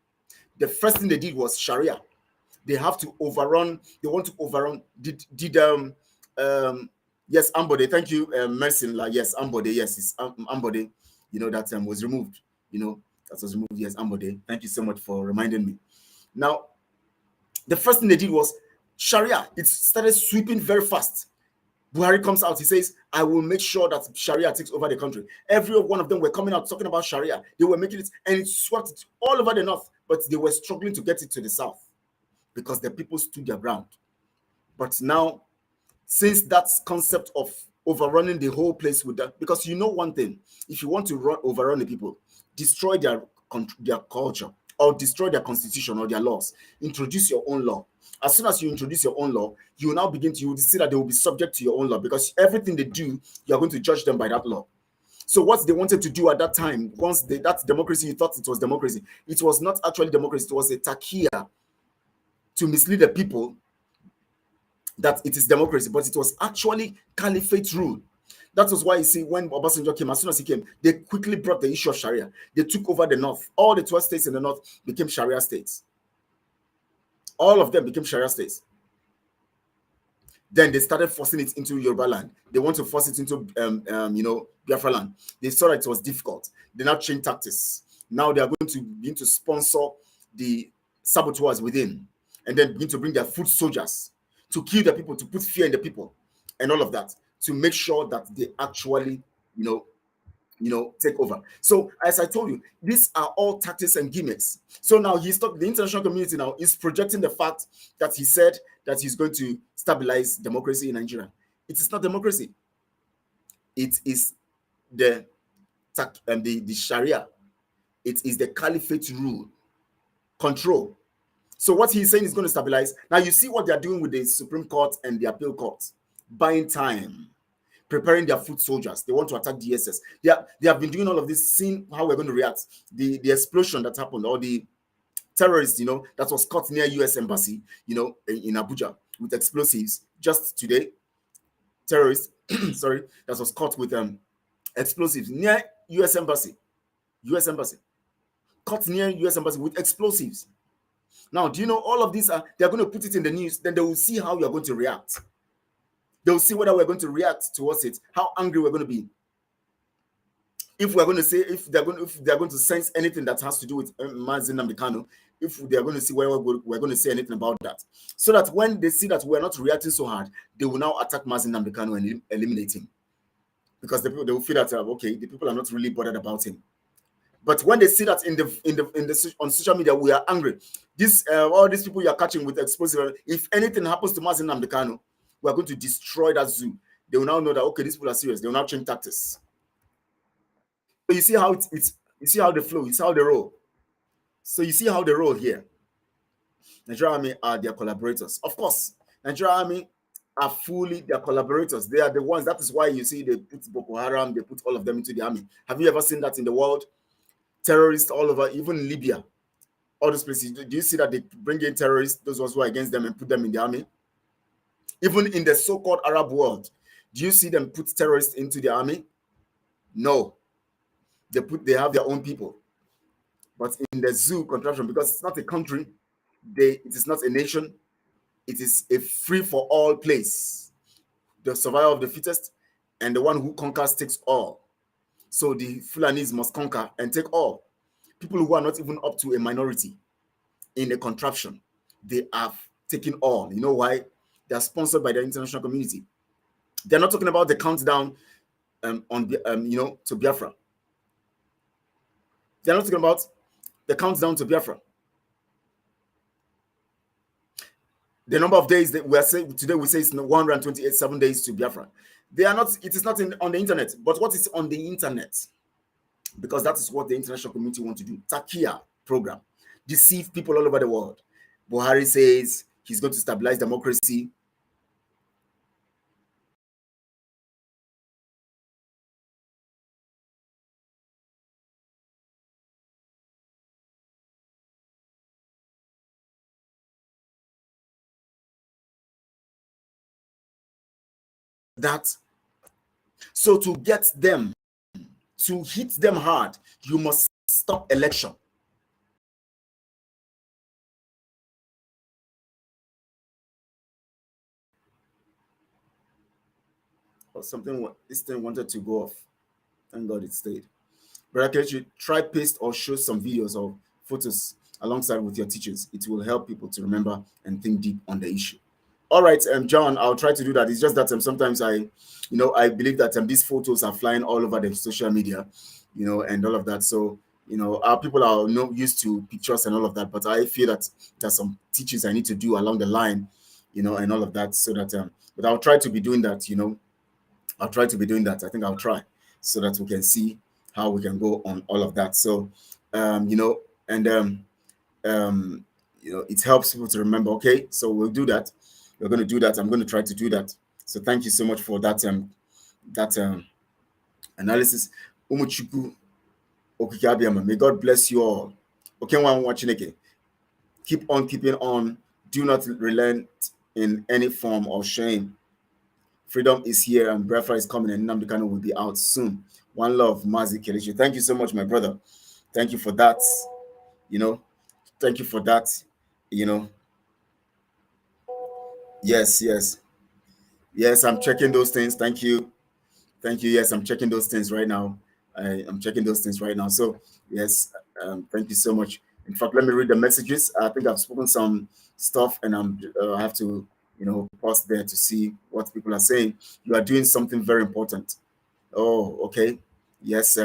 F: the first thing they did was Sharia. They have to overrun. They want to overrun. Yes, Ambode. Thank you, Mercy. Yes, Ambode. Yes, it's Ambode. That was removed. That was removed. Yes, Ambode. Thank you so much for reminding me. Now, the first thing they did was Sharia. It started sweeping very fast. Buhari comes out, he says, I will make sure that Sharia takes over the country. Every one of them were coming out talking about Sharia. They were making it, and it swept it all over the north, but they were struggling to get it to the south because the people stood their ground. But now, since that concept of overrunning the whole place with that, because you know one thing, if you want to overrun the people, destroy their culture or destroy their constitution or their laws, introduce your own law. As soon as you introduce your own law, you will now you will see that they will be subject to your own law, because everything they do, you are going to judge them by that law. So what they wanted to do at that time, once that democracy, you thought it was democracy. It was not actually democracy. It was a takia to mislead the people that it is democracy, but it was actually caliphate rule. That was why you see when Obasanjo came, as soon as he came, they quickly brought the issue of Sharia. They took over the north. All the 12 states in the north became Sharia states. All of them became Sharia states. Then they started forcing it into Yoruba land. They want to force it into, Biafra land. They saw that it was difficult. They now changed tactics. Now they are going to begin to sponsor the saboteurs within, and then begin to bring their foot soldiers to kill the people, to put fear in the people, and all of that, to make sure that they actually, take over. So as I told you, these are all tactics and gimmicks. So now the international community now is projecting the fact that he said that he's going to stabilize democracy in Nigeria. It is not democracy. It is the Sharia. It is the caliphate rule, control. So what he's saying is going to stabilize. Now you see what they are doing with the Supreme Court and the Appeal Court, buying time, preparing their foot soldiers. They want to attack DSS. They have been doing all of this, seeing how we're going to react. The explosion that happened, or the terrorists, that was caught near U.S. Embassy, in Abuja with explosives just today. Terrorists, sorry, that was caught with explosives near U.S. Embassy. U.S. Embassy. Caught near U.S. Embassy with explosives. Now, do you know all of these they're going to put it in the news, then they will see how you're going to react. They'll see whether we're going to react towards it, how angry we're going to be. If we're going to say, if they're going to sense anything that has to do with Mazi Nnamdi Kanu, if they're going to see whether we're going to say anything about that, so that when they see that we're not reacting so hard, they will now attack Mazi Nnamdi Kanu and eliminate him. because the people, they will feel that okay, the people are not really bothered about him. But when they see that on social media, we are angry. This all these people you are catching with explosive. If anything happens to Mazi Nnamdi Kanu, we are going to destroy that zoo. They will now know that okay, these people are serious. They will now change tactics. So you see how it's you see how they flow. You see how they roll. So you see how they roll here. Nigerian Army are their collaborators, of course. Nigerian Army are fully their collaborators. They are the ones. That is why you see they put Boko Haram. They put all of them into the army. Have you ever seen that in the world? Terrorists all over, even in Libya, all those places. Do you see that they bring in terrorists, those ones who are against them, and put them in the army? Even in the so-called Arab world, do you see them put terrorists into the army? No. They have their own people. But in the zoo contraption, because it's not a country, it is not a nation, it is a free-for-all place. The survival of the fittest, and the one who conquers takes all. So the Fulanis must conquer and take all. People who are not even up to a minority in a contraption, they have taken all. You know why? They are sponsored by the international community. They're not talking about the countdown to Biafra. They're not talking about the countdown to Biafra. The number of days that we are saying today, we say it's 128 7 days to Biafra. They are not. It is not on the internet. But what is on the internet? Because that is what the international community want to do. Takia program, deceive people all over the world. Buhari says he's going to stabilize democracy. That so to get them, to hit them hard, you must stop election. Or something, this thing wanted to go off. Thank God it stayed. But I you try paste or show some videos or photos alongside with your teachers. It will help people to remember and think deep on the issue. All right, John, I'll try to do that. It's just that sometimes I believe that these photos are flying all over the social media, and all of that. So, our people are not used to pictures and all of that. But I feel that there's some teachings I need to do along the line, and all of that. So that, but I'll try to be doing that. I'll try to be doing that. I think I'll try so that we can see how we can go on all of that. So, it helps people to remember. Okay, so we'll do that. We're going to do that. I'm going to try to do that. So thank you so much for that analysis. Umuchuku Okikabiama. May God bless you all. Okay, one watching again. Keep on keeping on. Do not relent in any form or shame. Freedom is here and BIAFRA is coming, and Nnamdi Kanu will be out soon. One love, Mazi Kelechi. Thank you so much, my brother. Thank you for that. Thank you for that. Yes, I'm checking those things. Thank you. Yes, I'm checking those things right now. I'm checking those things right now. So yes, thank you so much. In fact, let me read the messages. I think I've spoken some stuff, and I have to pause there to see what people are saying. You are doing something very important. Oh, okay. Yes,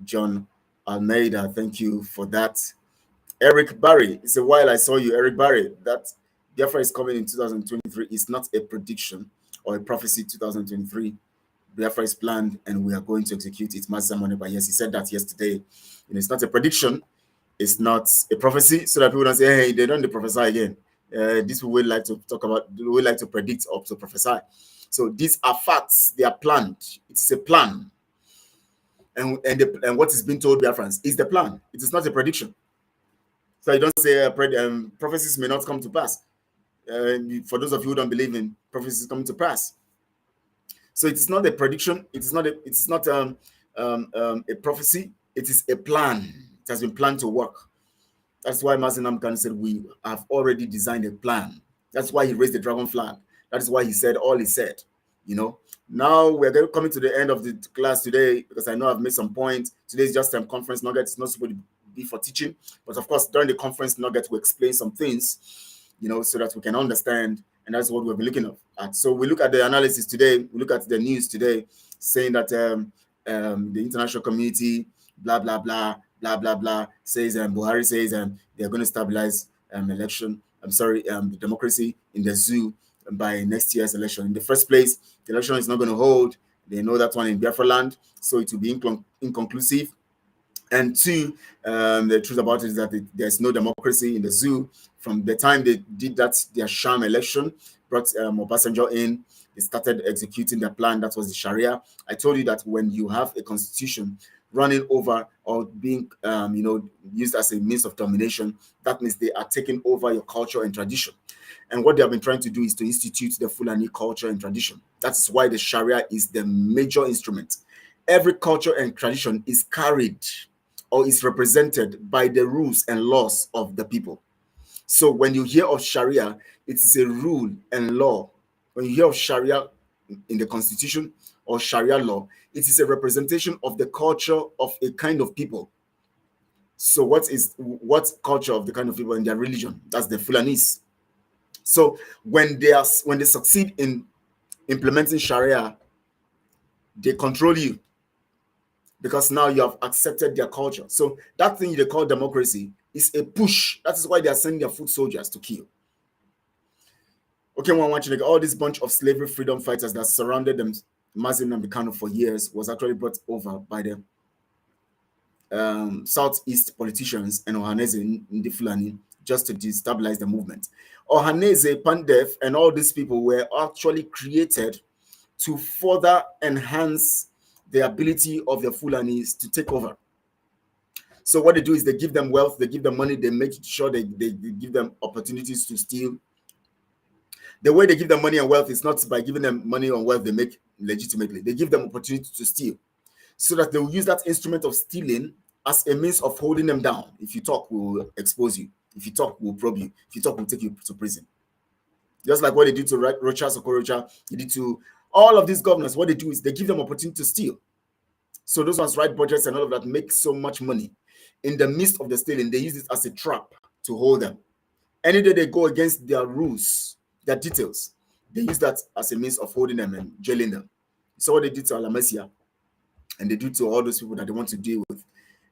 F: John Almeida, thank you for that. Eric Barry, it's a while I saw you, Eric Barry. That BIAFRA is coming in 2023 is not a prediction or a prophecy. 2023, BIAFRA is planned and we are going to execute it. Mazi Nnamdi, yes, he said that yesterday. It's not a prediction, it's not a prophecy, so that people don't say, hey, they don't prophesy again. This we would like to talk about, we like to predict or to prophesy. So these are facts, they are planned. It is a plan. And what is being told Biafrans is the plan. It is not a prediction. So you don't say prophecies may not come to pass. For those of you who don't believe in prophecies coming to pass. So it is not a prediction. It is not a prophecy. It is a plan. It has been planned to work. That's why Mazi Nnamdi Kanu said we have already designed a plan. That's why he raised the dragon flag. That is why he said all he said. Now we're coming to the end of the class today because I know I've made some points. Today is just a conference nugget. It's not supposed to be for teaching, but of course during the conference nugget we explain some things, so that we can understand, and that's what we've been looking at. So we look at the analysis today. We look at the news today. saying that the international community, blah blah blah blah blah blah, says Buhari says they're going to stabilize the democracy in the zoo by next year's election. In the first place, the election is not going to hold. They know that one in Biafra land, so it will be inconclusive. And two, the truth about it is that there's no democracy in the zoo. From the time they did their sham election, brought Obasanjo in, they started executing their plan. That was the Sharia. I told you that when you have a constitution running over or being, used as a means of domination, that means they are taking over your culture and tradition. And what they have been trying to do is to institute the Fulani culture and tradition. That's why the Sharia is the major instrument. Every culture and tradition is carried or is represented by the rules and laws of the people. So when you hear of Sharia, it is a rule and law. When you hear of Sharia in the constitution or Sharia law, it is a representation of the culture of a kind of people. So what culture of the kind of people in their religion? That's the Fulanis. So when they succeed in implementing Sharia, they control you, because now you have accepted their culture. So that thing they call democracy is a push. That is why they are sending their foot soldiers to kill. Okay, one watching all this bunch of slavery freedom fighters that surrounded them, Mazi Nnamdi Kanu for years, was actually brought over by the Southeast politicians and Ohaneze Ndi Fulani just to destabilize the movement. Ohaneze, Pandef, and all these people were actually created to further enhance the ability of the Fulanis to take over. So what they do is they give them wealth, they give them money, they make sure they give them opportunities to steal. The way they give them money and wealth is not by giving them money and wealth they make legitimately. They give them opportunity to steal, so that they will use that instrument of stealing as a means of holding them down. If you talk, we will expose you. If you talk, we'll probe you. If you talk, we'll take you to prison. Just like what they did to Rocha Sokorocha, they did to all of these governors. What they do is they give them opportunity to steal. So those ones write budgets and all of that, make so much money. In the midst of the stealing, they use it as a trap to hold them. Any day they go against their rules, their details, they use that as a means of holding them and jailing them. So what they did to Alamesia, and they do to all those people that they want to deal with,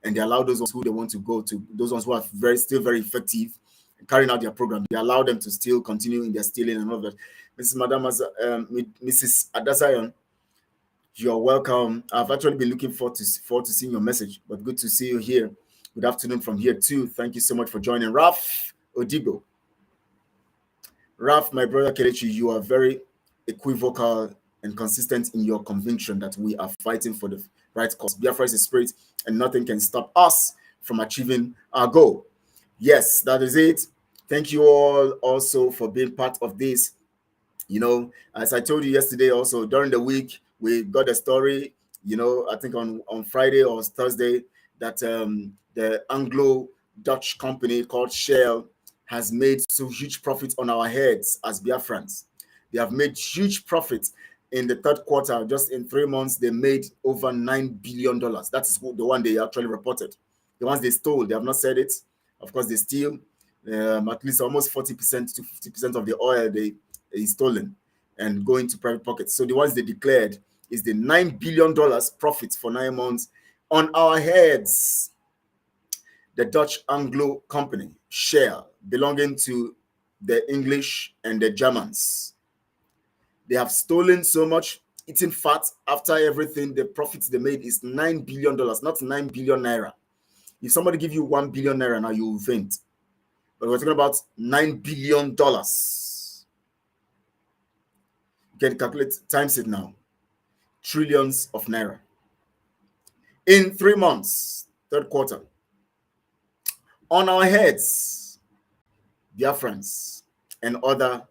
F: and they allow those ones who they want to go to, those ones who are still very effective in carrying out their program, they allow them to still continue in their stealing and all of that. Mrs. Adazayon, you're welcome. I've actually been looking forward to seeing your message, but good to see you here. Good afternoon from here too. Thank you so much for joining. Raf Odibo. Raf, my brother Kelechi, you are very equivocal and consistent in your conviction that we are fighting for the right cause. Biafra is a spirit, and nothing can stop us from achieving our goal. Yes, that is it. Thank you all also for being part of this. You know, as I told you yesterday, also during the week, we got a story, you know, I think on Friday or Thursday, that the Anglo-Dutch company called Shell has made so huge profits on our heads as Biafrans. They have made huge profits in the third quarter. Just in 3 months, they made over $9 billion. That is the one they actually reported. The ones they stole, they have not said it. Of course, they steal at least almost 40% to 50% of the oil they is stolen and go into private pockets. So the ones they declared is the $9 billion profits for 9 months on our heads. The Dutch Anglo company, Shell, belonging to the English and the Germans. They have stolen so much, eating fat. After everything, the profits they made is $9 billion, not 9 billion naira. If somebody give you 1 billion naira now, you will faint. But we're talking about $9 billion. You can calculate, times it now. Trillions of naira. In 3 months, third quarter, on our heads, Biafrans and other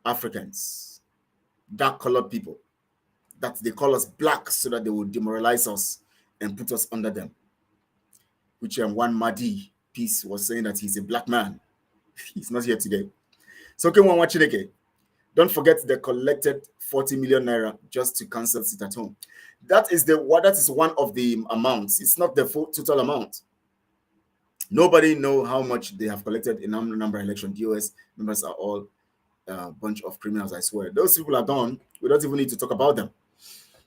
F: Africans, dark-colored people, that they call us black so that they will demoralize us and put us under them. Which one Madi Peace was saying that he's a black man. He's not here today. So okay, one watching again. Don't forget the collected 40 million naira just to cancel it at home. That is one of the amounts. It's not the full total amount. Nobody know how much they have collected in number election. DOS members are all a bunch of criminals, I swear. Those people are gone. We don't even need to talk about them.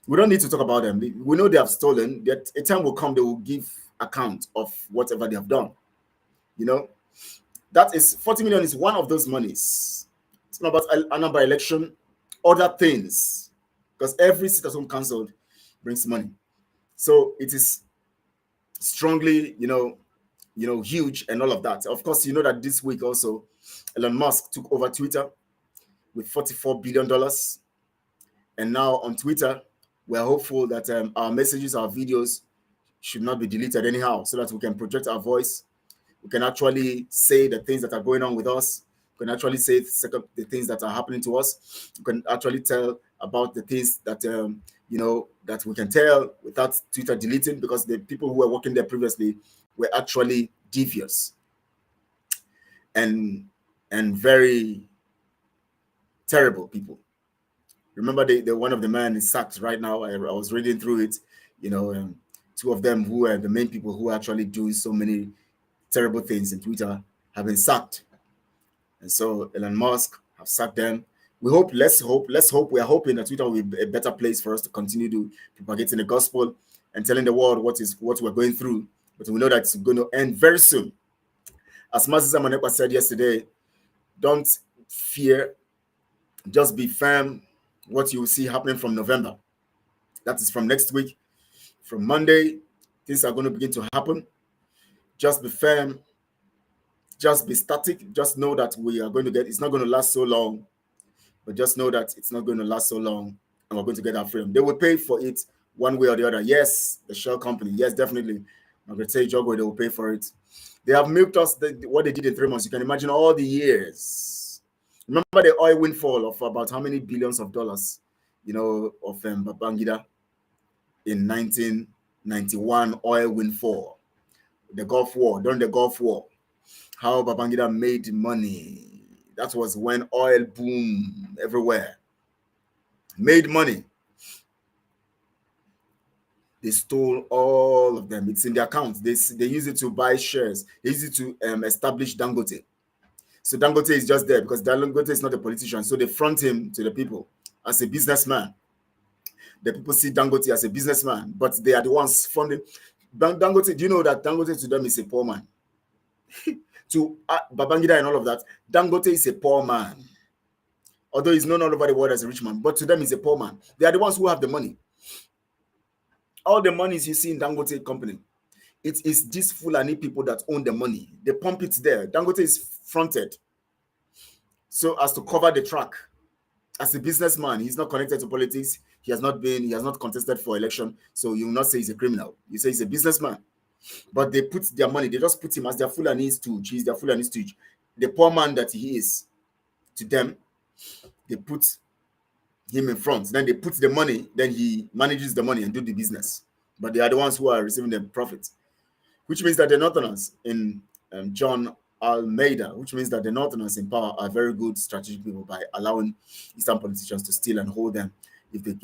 F: We don't need to talk about them. We know they have stolen. That a time will come, they will give account of whatever they have done. You know, that is 40 million is one of those monies. It's not about a number election, other things, because every seat at home cancelled brings money. So it is strongly, huge and all of that. Of course, you know that this week also, Elon Musk took over Twitter with $44 billion. And now on Twitter, we're hopeful that our messages, our videos should not be deleted anyhow, so that we can project our voice. We can actually say the things that are going on with us. We can actually say the things that are happening to us. We can actually tell about the things that, that we can tell without Twitter deleting, because the people who were working there previously were actually devious and very terrible people. Remember, the one of the men is sacked right now. I was reading through it. Two of them who are the main people who actually do so many terrible things in Twitter have been sacked. And so Elon Musk have sacked them. We hope, let's hope, we are hoping that Twitter will be a better place for us to continue to propagating the gospel and telling the world what we're going through. But we know that it's going to end very soon. As Mazi Nnamdi said yesterday, don't fear, just be firm. What you will see happening from November. That is from next week. From Monday, things are going to begin to happen. Just be firm. Just be static. Just know that we are going to it's not going to last so long. But just know that it's not going to last so long, and we're going to get our freedom. They will pay for it one way or the other. Yes, the shell company. Yes, definitely. Margaret say Jogo, they will pay for it. They have milked us what they did in 3 months. You can imagine all the years. Remember the oil windfall of about how many billions of dollars, of Babangida in 1991, oil windfall, the Gulf War, during the Gulf War, how Babangida made money. That was when oil boomed everywhere. Made money. They stole all of them. It's in their accounts. They use it to buy shares. They use it to establish Dangote. So Dangote is just there because Dangote is not a politician. So they front him to the people as a businessman. The people see Dangote as a businessman, but they are the ones funding. Dangote, do you know that Dangote to them is a poor man? To Babangida and all of that, Dangote is a poor man. Although he's known all over the world as a rich man, but to them he's a poor man. They are the ones who have the money. All the monies you see in Dangote company, it is these Fulani people that own the money. They pump it there. Dangote is fronted so as to cover the track. As a businessman, he's not connected to politics. He has not contested for election. So you will not say he's a criminal. You say he's a businessman. But they put their money, they just put him as their Fulani stooge. He's their Fulani stooge. The poor man that he is, to them, they put him in front. Then they put the money, then he manages the money and do the business. But they are the ones who are receiving the profit. Which means that the Northerners in John Almeida, which means that the Northerners in power are very good strategic people by allowing Eastern politicians to steal and hold them if they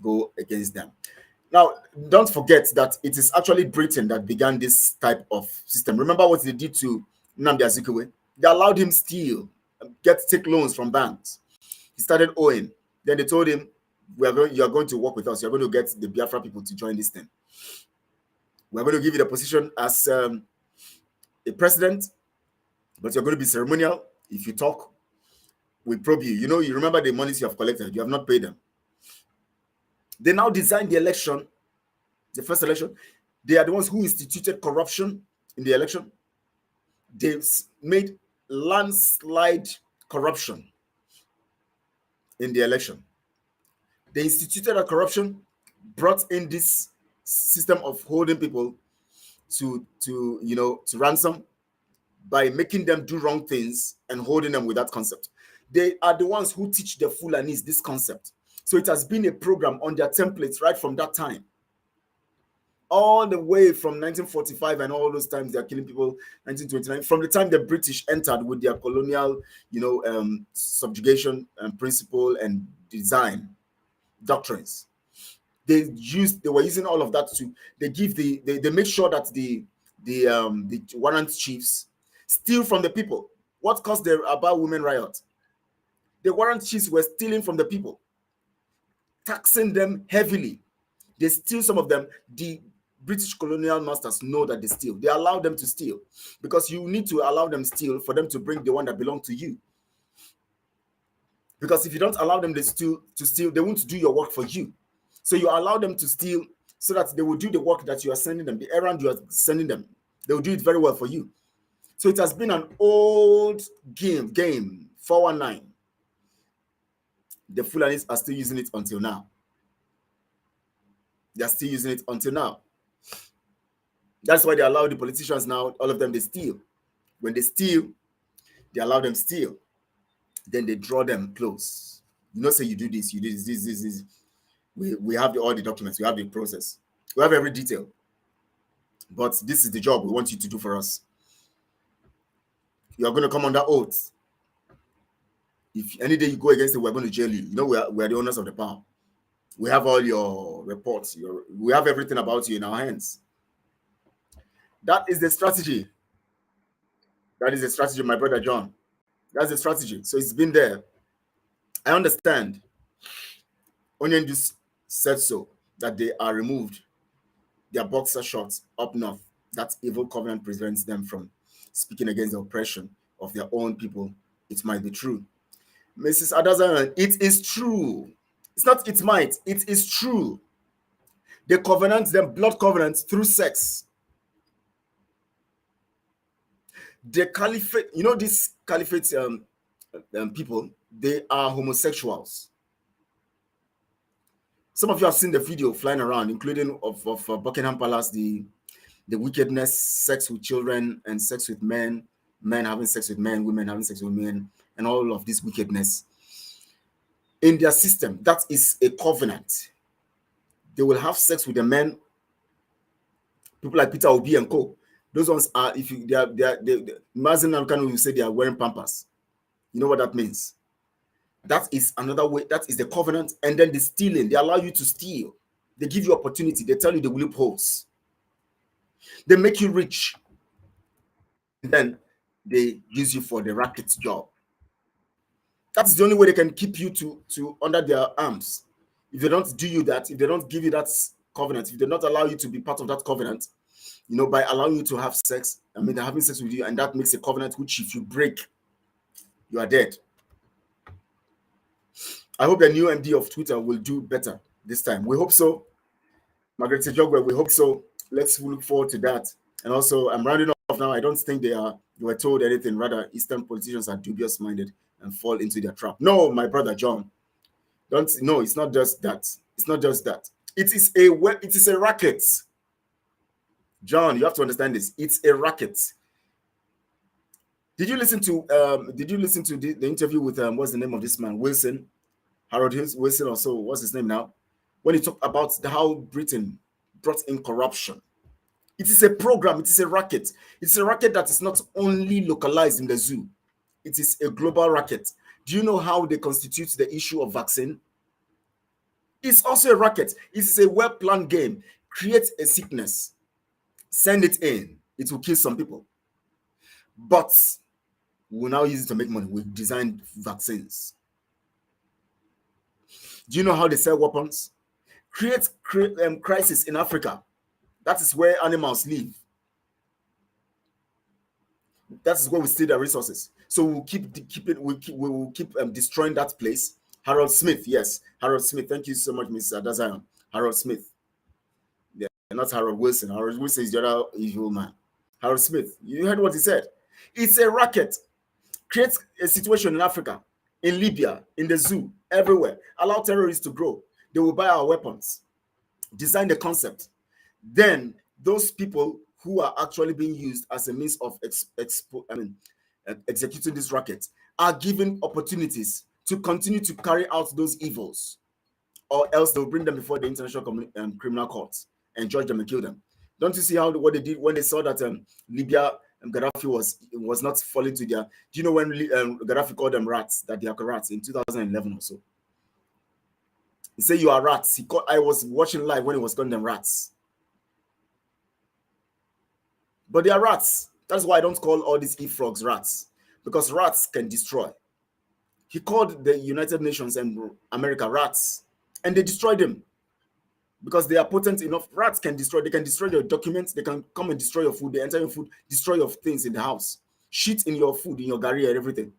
F: go against them. Now, don't forget that it is actually Britain that began this type of system. Remember what they did to Nnamdi Azikiwe? They allowed him steal, take loans from banks. He started owing. Then they told him, you are going to work with us. You're going to get the Biafra people to join this thing. We're going to give you the position as a president, but you're going to be ceremonial. If you talk, we probe you. You remember the monies you have collected. You have not paid them. They now designed the election, the first election. They are the ones who instituted corruption in the election. They made landslide corruption in the election. They instituted a corruption, brought in this system of holding people to ransom by making them do wrong things and holding them with that concept. They are the ones who teach the Fulanis this concept. So it has been a program on their templates right from that time. All the way from 1945 and all those times they are killing people, 1929, from the time the British entered with their colonial, subjugation and principle and design doctrines. They were using all of that they make sure that the warrant chiefs steal from the people. What caused the Aba women riot? The warrant chiefs were stealing from the people. taxing them heavily. They steal some of them. The British colonial masters know that they steal. They allow them to steal because you need to allow them steal for them to bring the one that belongs to you. Because if you don't allow them to steal, they won't do your work for you. So you allow them to steal so that they will do the work that you are sending them, the errand you are sending them. They will do it very well for you. So it has been an old game, 419. The Fulanis are still using it until now. They are still using it until now. That's why they allow the politicians now, all of them, they steal. When they steal, they allow them steal. Then they draw them close. You know, say you do this, you do this. We have all the documents, we have the process, we have every detail. But this is the job we want you to do for us. You are going to come under oath. If any day you go against it, we're going to jail you. You know, we are the owners of the power. We have all your reports. We have everything about you in our hands. That is the strategy. That is the strategy, my brother John. That's the strategy. So it's been there. I understand. Onion just said so, that they are removed. Their boxer shorts up north. That evil covenant prevents them from speaking against the oppression of their own people. It might be true. Mrs. Adazayan, it is true. It's not it might, it is true. They covenant them, blood covenants through sex. The caliphate, you know, these caliphate people, they are homosexuals. Some of you have seen the video flying around, including of Buckingham Palace, the wickedness, sex with children and sex with men, men having sex with men, women having sex with men, and all of this wickedness. In their system, that is a covenant. They will have sex with the men. People like Peter Obi and co. Those ones are, if you, they Mazi Nnamdi Kanu will say they are wearing pampers. You know what that means? That is another way. That is the covenant. And then the stealing. They allow you to steal. They give you opportunity. They tell you the loopholes. They make you rich. And then they use you for the racket job. That's the only way they can keep you to under their arms. If they don't do you that, if they don't give you that covenant, if they don't allow you to be part of that covenant, you know, by allowing you to have sex, I mean, they're having sex with you, and that makes a covenant which if you break, you are dead. I hope the new MD of Twitter will do better this time. We hope so. Margaret Sejogwe, we hope so. Let's look forward to that. And also, I'm rounding off now. I don't think they were told anything. Rather, Eastern politicians are dubious-minded and fall into their trap. No, my brother John. No, it's not just that. It's not just that. It is a racket. John, you have to understand this. It's a racket. Did you listen to the interview with what's the name of this man? Wilson, Harold Wilson, or so. What's his name now? When he talked about how Britain brought in corruption. It is a program. It is a racket. It's a racket that is not only localized in the zoo. It is a global racket. Do you know how they constitute the issue of vaccine? It's also a racket. It's a well-planned game. Create a sickness. Send it in. It will kill some people. But we'll now use it to make money. We've designed vaccines. Do you know how they sell weapons? Create crisis in Africa. That is where animals live. That is where we steal their resources. So we'll keep destroying that place. Harold Smith, yes, Harold Smith. Thank you so much, Mr. Adazayan. Harold Smith. Yeah, not Harold Wilson. Harold Wilson is the other evil man. Harold Smith. You heard what he said. It's a racket. Create a situation in Africa, in Libya, in the zoo, everywhere. Allow terrorists to grow. They will buy our weapons. Design the concept. Then those people who are actually being used as a means of executing this racket are given opportunities to continue to carry out those evils, or else they'll bring them before the International Criminal Court and judge them and kill them. Don't you see what they did when they saw that Libya and Gaddafi was not falling to their... Do you know when Gaddafi called them rats, that they are rats in 2011 or so? He said, you are rats. I was watching live when he was calling them rats. But they are rats. That's why I don't call all these e-frogs rats, because rats can destroy. He called the United Nations and America rats. and they destroy them because they are potent enough. Rats can destroy. They can destroy your documents. They can come and destroy your food. They enter your food, destroy your things in the house, shit in your food, in your gari and everything.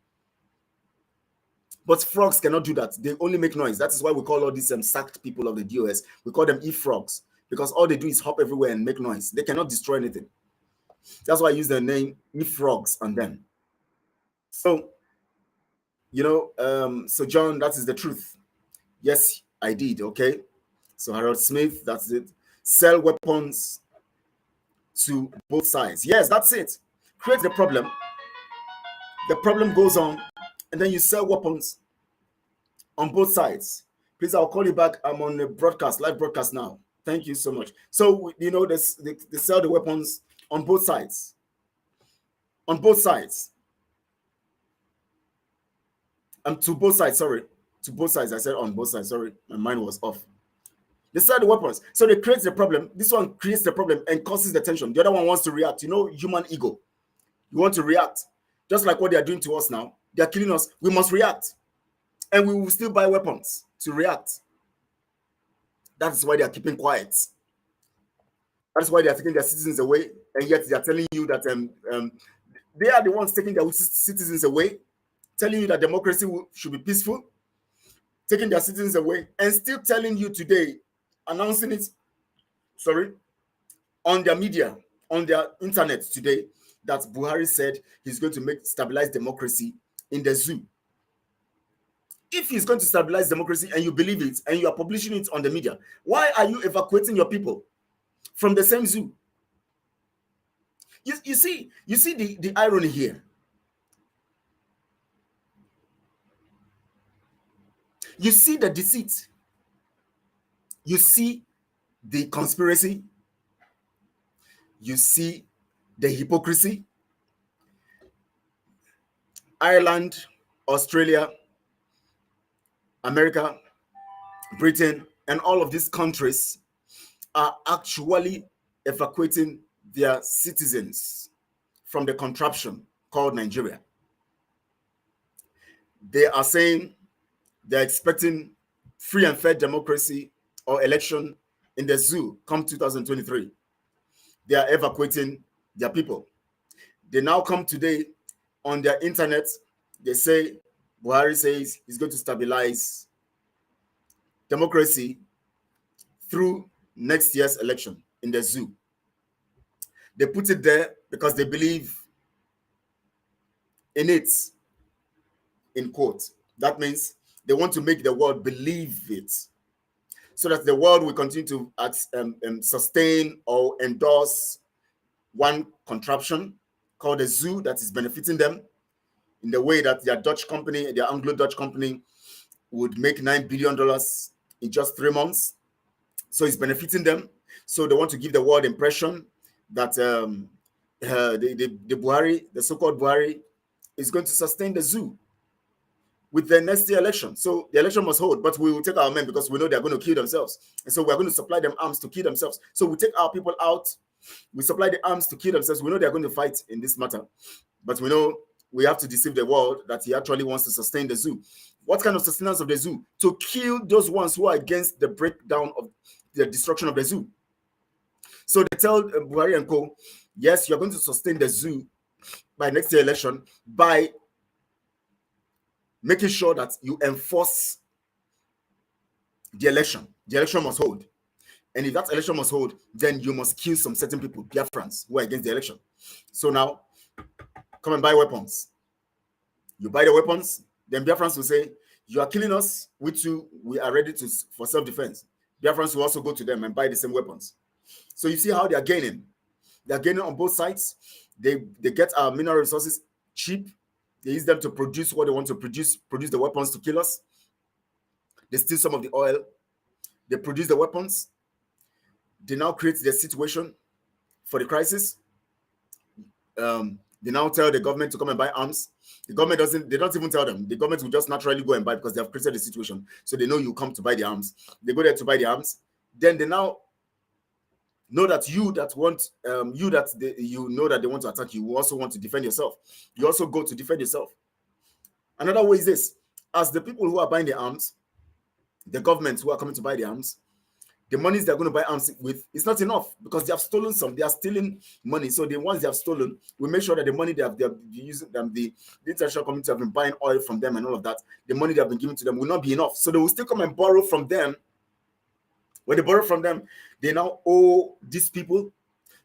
F: But frogs cannot do that. They only make noise. That is why we call all these sacked people of the DOS. We call them e-frogs because all they do is hop everywhere and make noise. They cannot destroy anything. That's why I use the name e-frogs on them. So, you know, so John, that is the truth. Yes, I did. Okay. So Harold Smith, that's it. Sell weapons to both sides. Yes, that's it. Create the problem. The problem goes on, and then you sell weapons on both sides. Please, I'll call you back. I'm on the broadcast, live broadcast now. Thank you so much. So, you know, they sell the weapons on both sides. On both sides. To both sides, sorry. To both sides. I said on both sides. Sorry, my mind was off. They sell the weapons. So they create the problem. This one creates the problem and causes the tension. The other one wants to react. You know, human ego. You want to react. Just like what they are doing to us now. They are killing us. We must react. And we will still buy weapons to react. That's why they are keeping quiet. That's why they are taking their citizens away. And yet they are telling you that they are the ones taking their citizens away, telling you that democracy should be peaceful, taking their citizens away, and still telling you today, announcing it, on their media, on their internet today, that Buhari said he's going to stabilize democracy in the zoo. If he's going to stabilize democracy and you believe it and you are publishing it on the media, why are you evacuating your people from the same zoo? You see the irony here. You see the deceit. You see the conspiracy. You see the hypocrisy. Ireland, Australia, America, Britain, and all of these countries are actually evacuating their citizens from the contraption called Nigeria. They are saying they're expecting free and fair democracy or election in the zoo come 2023. They are evacuating their people. They now come today on their internet. They say, Buhari says he's going to stabilize democracy through next year's election in the zoo. They put it there because they believe in it, in quote. That means they want to make the world believe it so that the world will continue to sustain or endorse one contraption called a zoo that is benefiting them in the way that their Dutch company, their Anglo-Dutch company, would make $9 billion in just 3 months. So it's benefiting them. So they want to give the world impression that the Buhari, the so-called Buhari, is going to sustain the zoo with the next year election. So the election must hold, but we will take our men because we know they're going to kill themselves. And so we're going to supply them arms to kill themselves. So we take our people out, we supply the arms to kill themselves. We know they're going to fight in this matter, but we know we have to deceive the world that he actually wants to sustain the zoo. What kind of sustenance of the zoo? To kill those ones who are against the breakdown of the destruction of the zoo. So they tell Buhari and co, yes, you're going to sustain the zoo by next year election by making sure that you enforce the election. The election must hold. And if that election must hold, then you must kill some certain people, Biafrans, who are against the election. So now, come and buy weapons. You buy the weapons, then Biafrans will say, you are killing us, we too, we are ready for self-defense. Biafrans will also go to them and buy the same weapons. So you see how they are gaining. They are gaining on both sides. They get our mineral resources cheap. They use them to produce what they want to produce the weapons to kill us. They steal some of the oil. They produce the weapons. They now create the situation for the crisis. They now tell the government to come and buy arms. The government they don't even tell them. The government will just naturally go and buy because they have created the situation. So they know you come to buy the arms. They go there to buy the arms. Then they now know that you know that they want to attack you. You also want to defend yourself. You also go to defend yourself. Another way is this: as the people who are buying the arms, the governments who are coming to buy the arms, the monies they're going to buy arms with is not enough because they have stolen some. They are stealing money. So the ones they have stolen, we make sure that the money they have using them, the international community have been buying oil from them and all of that. The money they have been giving to them will not be enough. So they will still come and borrow from them. When they borrow from them, they now owe these people.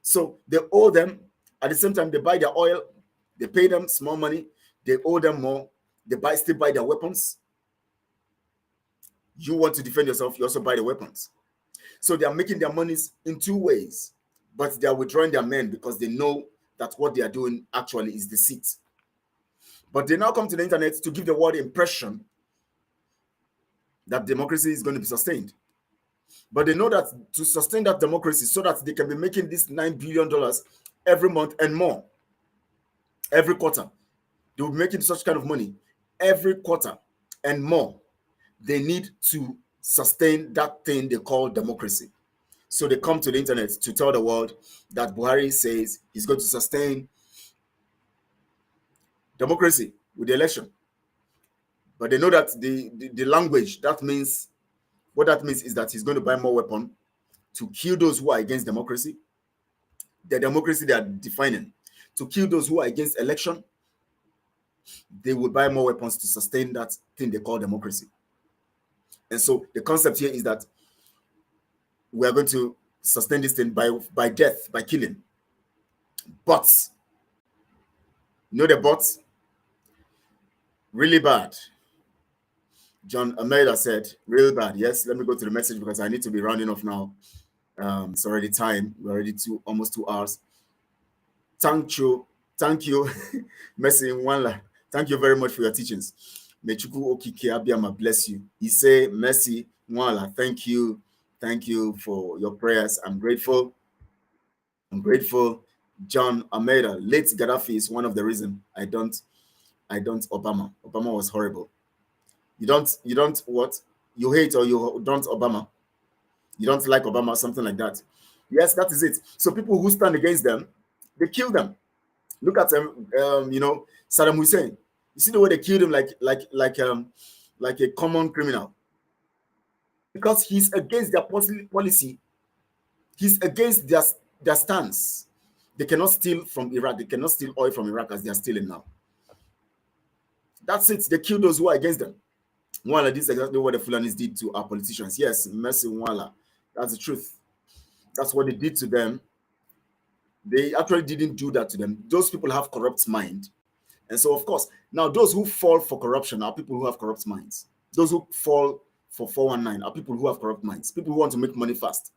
F: So they owe them. At the same time, they buy their oil. They pay them small money. They owe them more. They still buy their weapons. You want to defend yourself, you also buy the weapons. So they are making their monies in two ways, but they are withdrawing their men because they know that what they are doing actually is deceit. But they now come to the internet to give the world impression that democracy is going to be sustained. But they know that to sustain that democracy so that they can be making this $9 billion every month and more, every quarter, they will be making such kind of money every quarter and more. They need to sustain that thing they call democracy. So they come to the internet to tell the world that Buhari says he's going to sustain democracy with the election. But they know that the language, that means, what that means is that he's going to buy more weapons to kill those who are against democracy, the democracy they are defining, to kill those who are against election. They will buy more weapons to sustain that thing they call democracy. And so the concept here is that we are going to sustain this thing by death, by killing. But, you know the but? Really bad. John Ameda said, really bad. Yes, let me go to the message because I need to be rounding off now. It's already time. We're already almost 2 hours. Thank you, Mazi Nnamdi. Thank you very much for your teachings. May Chukwu Okike Abiyama bless you. He say, Mazi Nnamdi, thank you for your prayers. I'm grateful. John Almeida, late Gaddafi is one of the reasons I don't Obama. Obama was horrible. You don't what? You hate or you don't Obama. You don't like Obama, something like that. Yes, that is it. So people who stand against them, they kill them. Look at Saddam Hussein. You see the way they killed him like a common criminal. Because he's against their policy. He's against their stance. They cannot steal from Iraq. They cannot steal oil from Iraq as they are stealing now. That's it. They kill those who are against them. Mwala, this is exactly what the Fulanis did to our politicians. Yes, Mazi Nnamdi. That's the truth. That's what they did to them. They actually didn't do that to them. Those people have corrupt mind. And so, of course, now those who fall for corruption are people who have corrupt minds. Those who fall for 419 are people who have corrupt minds. People who want to make money fast.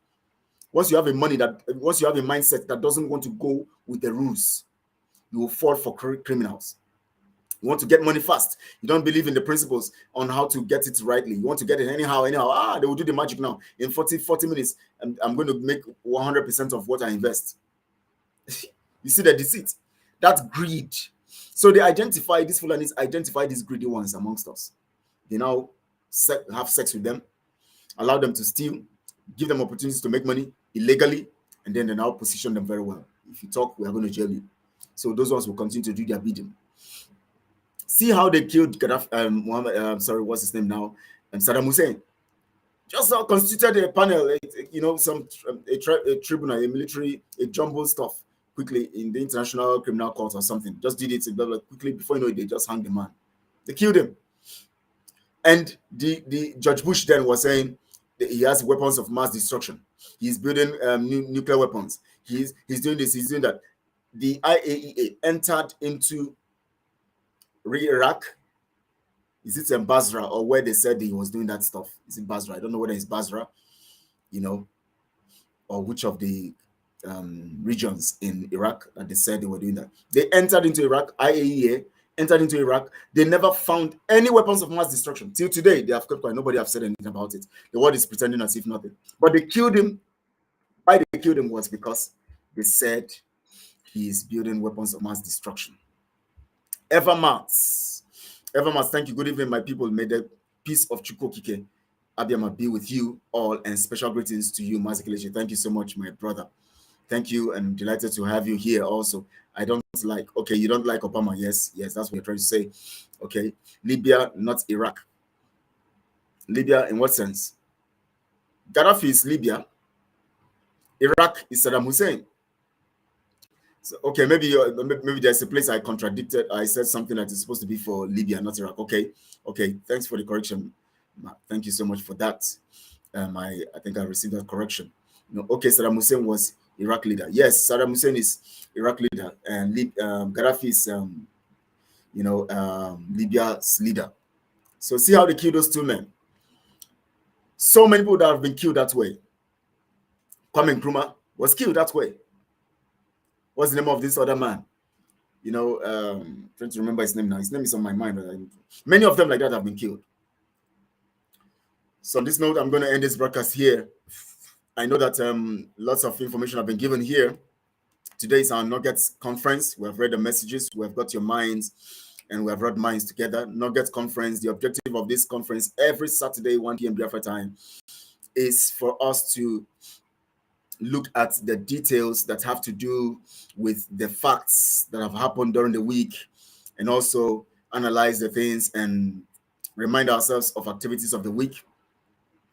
F: Once you have a mindset that doesn't want to go with the rules, you will fall for criminals. You want to get money fast. You don't believe in the principles on how to get it rightly. You want to get it anyhow. They will do the magic now. In 40 minutes, I'm going to make 100% of what I invest. You see the deceit, that greed. So these Fulanis identify these greedy ones amongst us. They now have sex with them, allow them to steal, give them opportunities to make money illegally, and then they now position them very well. If you talk, we are going to jail you. So those ones will continue to do their bidding. See how they killed Gaddafi, what's his name now? Saddam Hussein. Just constituted a panel, a tribunal, a military, a jumbo stuff quickly in the International Criminal Court or something. Just did it quickly. Before you know it, they just hung the man. They killed him. And the George Bush then was saying that he has weapons of mass destruction. He's building nuclear weapons. He's doing this, he's doing that. The IAEA entered into Iraq. Is it in Basra or where they said he was doing that stuff? Is it Basra? I don't know whether it's Basra, or which of the regions in Iraq that they said they were doing that. They entered into Iraq, IAEA entered into Iraq. They never found any weapons of mass destruction. Till today, they have kept quiet. Nobody have said anything about it. The world is pretending as if nothing. But they killed him. Why they killed him was because they said he is building weapons of mass destruction. Evermart, thank you. Good evening, my people. May the peace of Chukwu Okike Abiyama be with you all, and special greetings to you, Mazi Kelechi. Thank you so much, my brother. Thank you, and delighted to have you here also. You don't like Obama. Yes, that's what you're trying to say. Okay, Libya, not Iraq. Libya in what sense? Gaddafi is Libya. Iraq is Saddam Hussein. So, okay, maybe there's a place I contradicted. I said something that is supposed to be for Libya, not Iraq. Okay, thanks for the correction. Thank you so much for that. I think I received that correction. Okay, Saddam Hussein was Iraq leader. Yes, Saddam Hussein is Iraq leader, and Gaddafi is Libya's leader. So see how they killed those two men. So many people that have been killed that way. Kwame Nkrumah was killed that way. What's the name of this other man? Trying to remember his name now. His name is on my mind. Many of them like that have been killed. So on this note, I'm going to end this broadcast here. I know that lots of information have been given here. Today is our Nugget conference. We have read the messages. We have got your minds, and we have read minds together. Nugget conference. The objective of this conference every Saturday, 1 p.m. BIAFRA time, is for us to look at the details that have to do with the facts that have happened during the week, and also analyze the things and remind ourselves of activities of the week.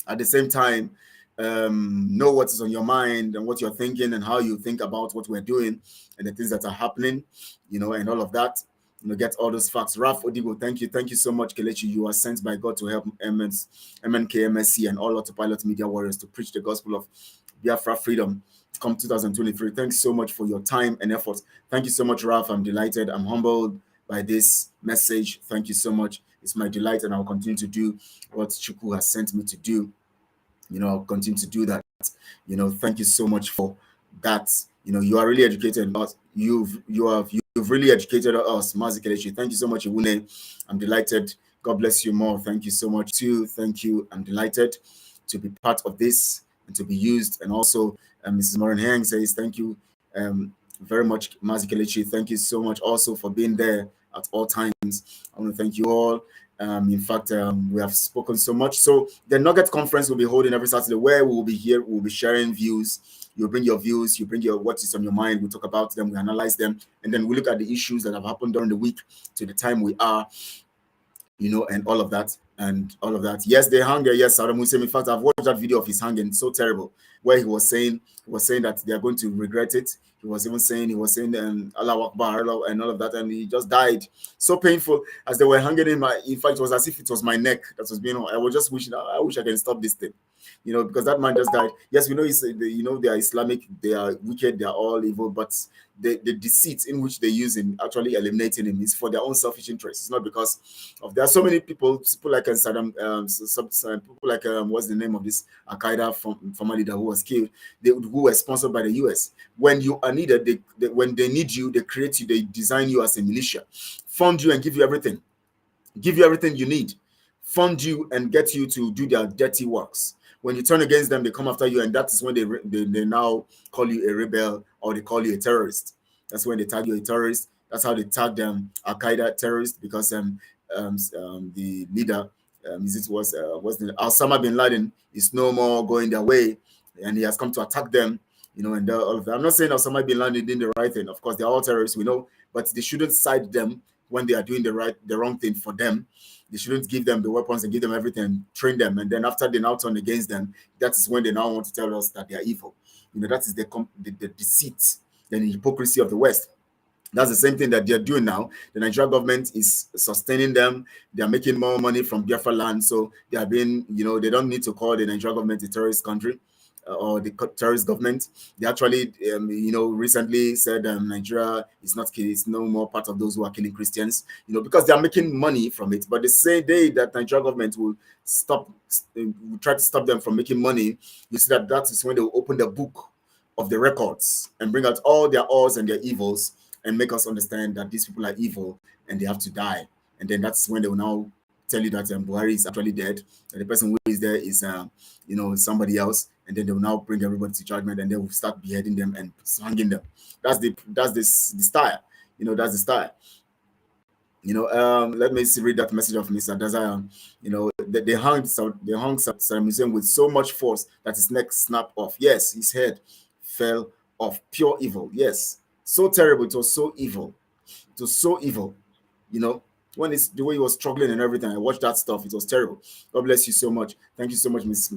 F: At the same time, know what is on your mind and what you're thinking and how you think about what we're doing and the things that are happening, and all of that. Get all those facts. Ralph Odigo, thank you so much, Kelechi. You are sent by God to help MNK, MSC, and all autopilot media warriors to preach the gospel of Biafra freedom come 2023. Thanks so much for your time and effort. Thank you so much, Ralph. I'm delighted. I'm humbled by this message. Thank you so much. It's my delight, and I'll continue to do what Chukwu has sent me to do. I'll continue to do that. Thank you so much for that. You are really educated. You've really educated us, Mazi Kelechi. Thank you so much, Iwune. I'm delighted. God bless you more. Thank you so much too. Thank you. I'm delighted to be part of this and to be used. And also, Mrs. Moran Hang says thank you very much, Mazi Kelechi. Thank you so much also for being there at all times. I want to thank you all. In fact, we have spoken so much. So the Nugget conference will be holding every Saturday, where we will be here. We'll be sharing views. You bring your views. You bring what is on your mind. We talk about them. We analyze them, and then we look at the issues that have happened during the week to the time we are, and all of that. Yes, they hung there. Yes, Saddam Hussein. In fact, I've watched that video of his hanging. So terrible, where he was saying that they are going to regret it. He was saying Allah Akbar and all of that, and he just died. So painful as they were hanging him. In fact, it was as if it was my neck that was being. I was just wishing. I wish I can stop this thing, because that man just died. Yes, we know they are Islamic. They are wicked. They are all evil. But the deceit in which they use in actually eliminating him is for their own selfish interests. It's not because of. There are so many people like Saddam, people like what's the name of this Al Qaeda former leader who was killed, who were sponsored by the US. When you are needed, when they need you, they create you, they design you as a militia, fund you and give you everything you need, fund you and get you to do their dirty works. When you turn against them, they come after you, and that is when they now call you a rebel, or they call you a terrorist. That's when they tag you a terrorist. That's how they tag them Al Qaeda terrorist, because the leader was Osama bin Laden is no more going their way, and he has come to attack them. And all of that. I'm not saying Osama bin Laden did the right thing. Of course, they're all terrorists, we know, but they shouldn't side them when they are doing the wrong thing for them. They shouldn't give them the weapons and give them everything, train them, and then after they now turn against them, that is when they now want to tell us that they are evil. That is the deceit and the hypocrisy of the West. That's the same thing that they're doing now. The Nigerian government is sustaining them. They're making more money from Biafra land, so they are being, they don't need to call the Nigerian government a terrorist country. Or the terrorist government. They actually, recently said Nigeria is no more part of those who are killing Christians, because they are making money from it. But the same day that Nigerian government will try to stop them from making money, you see that is when they will open the book of the records and bring out all their odds and their evils and make us understand that these people are evil and they have to die. And then that's when they will now tell you that Buhari is actually dead, and the person who is there is, somebody else. And then they will now bring everybody to judgment, and they will start beheading them and hanging them. That's the style. That's the style. Let me read that message of Mr. Dazayan. They hung Saddam Hussein with so much force that his neck snapped off. Yes, his head fell off. Pure evil. Yes, so terrible. It was so evil. It was so evil. when it's the way he was struggling and everything. I watched that stuff. It was terrible. God bless you so much. Thank you so much, Mrs.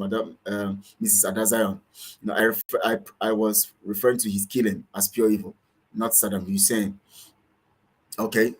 F: Adazion. You know, I was referring to his killing as pure evil, not Saddam Hussein. Okay.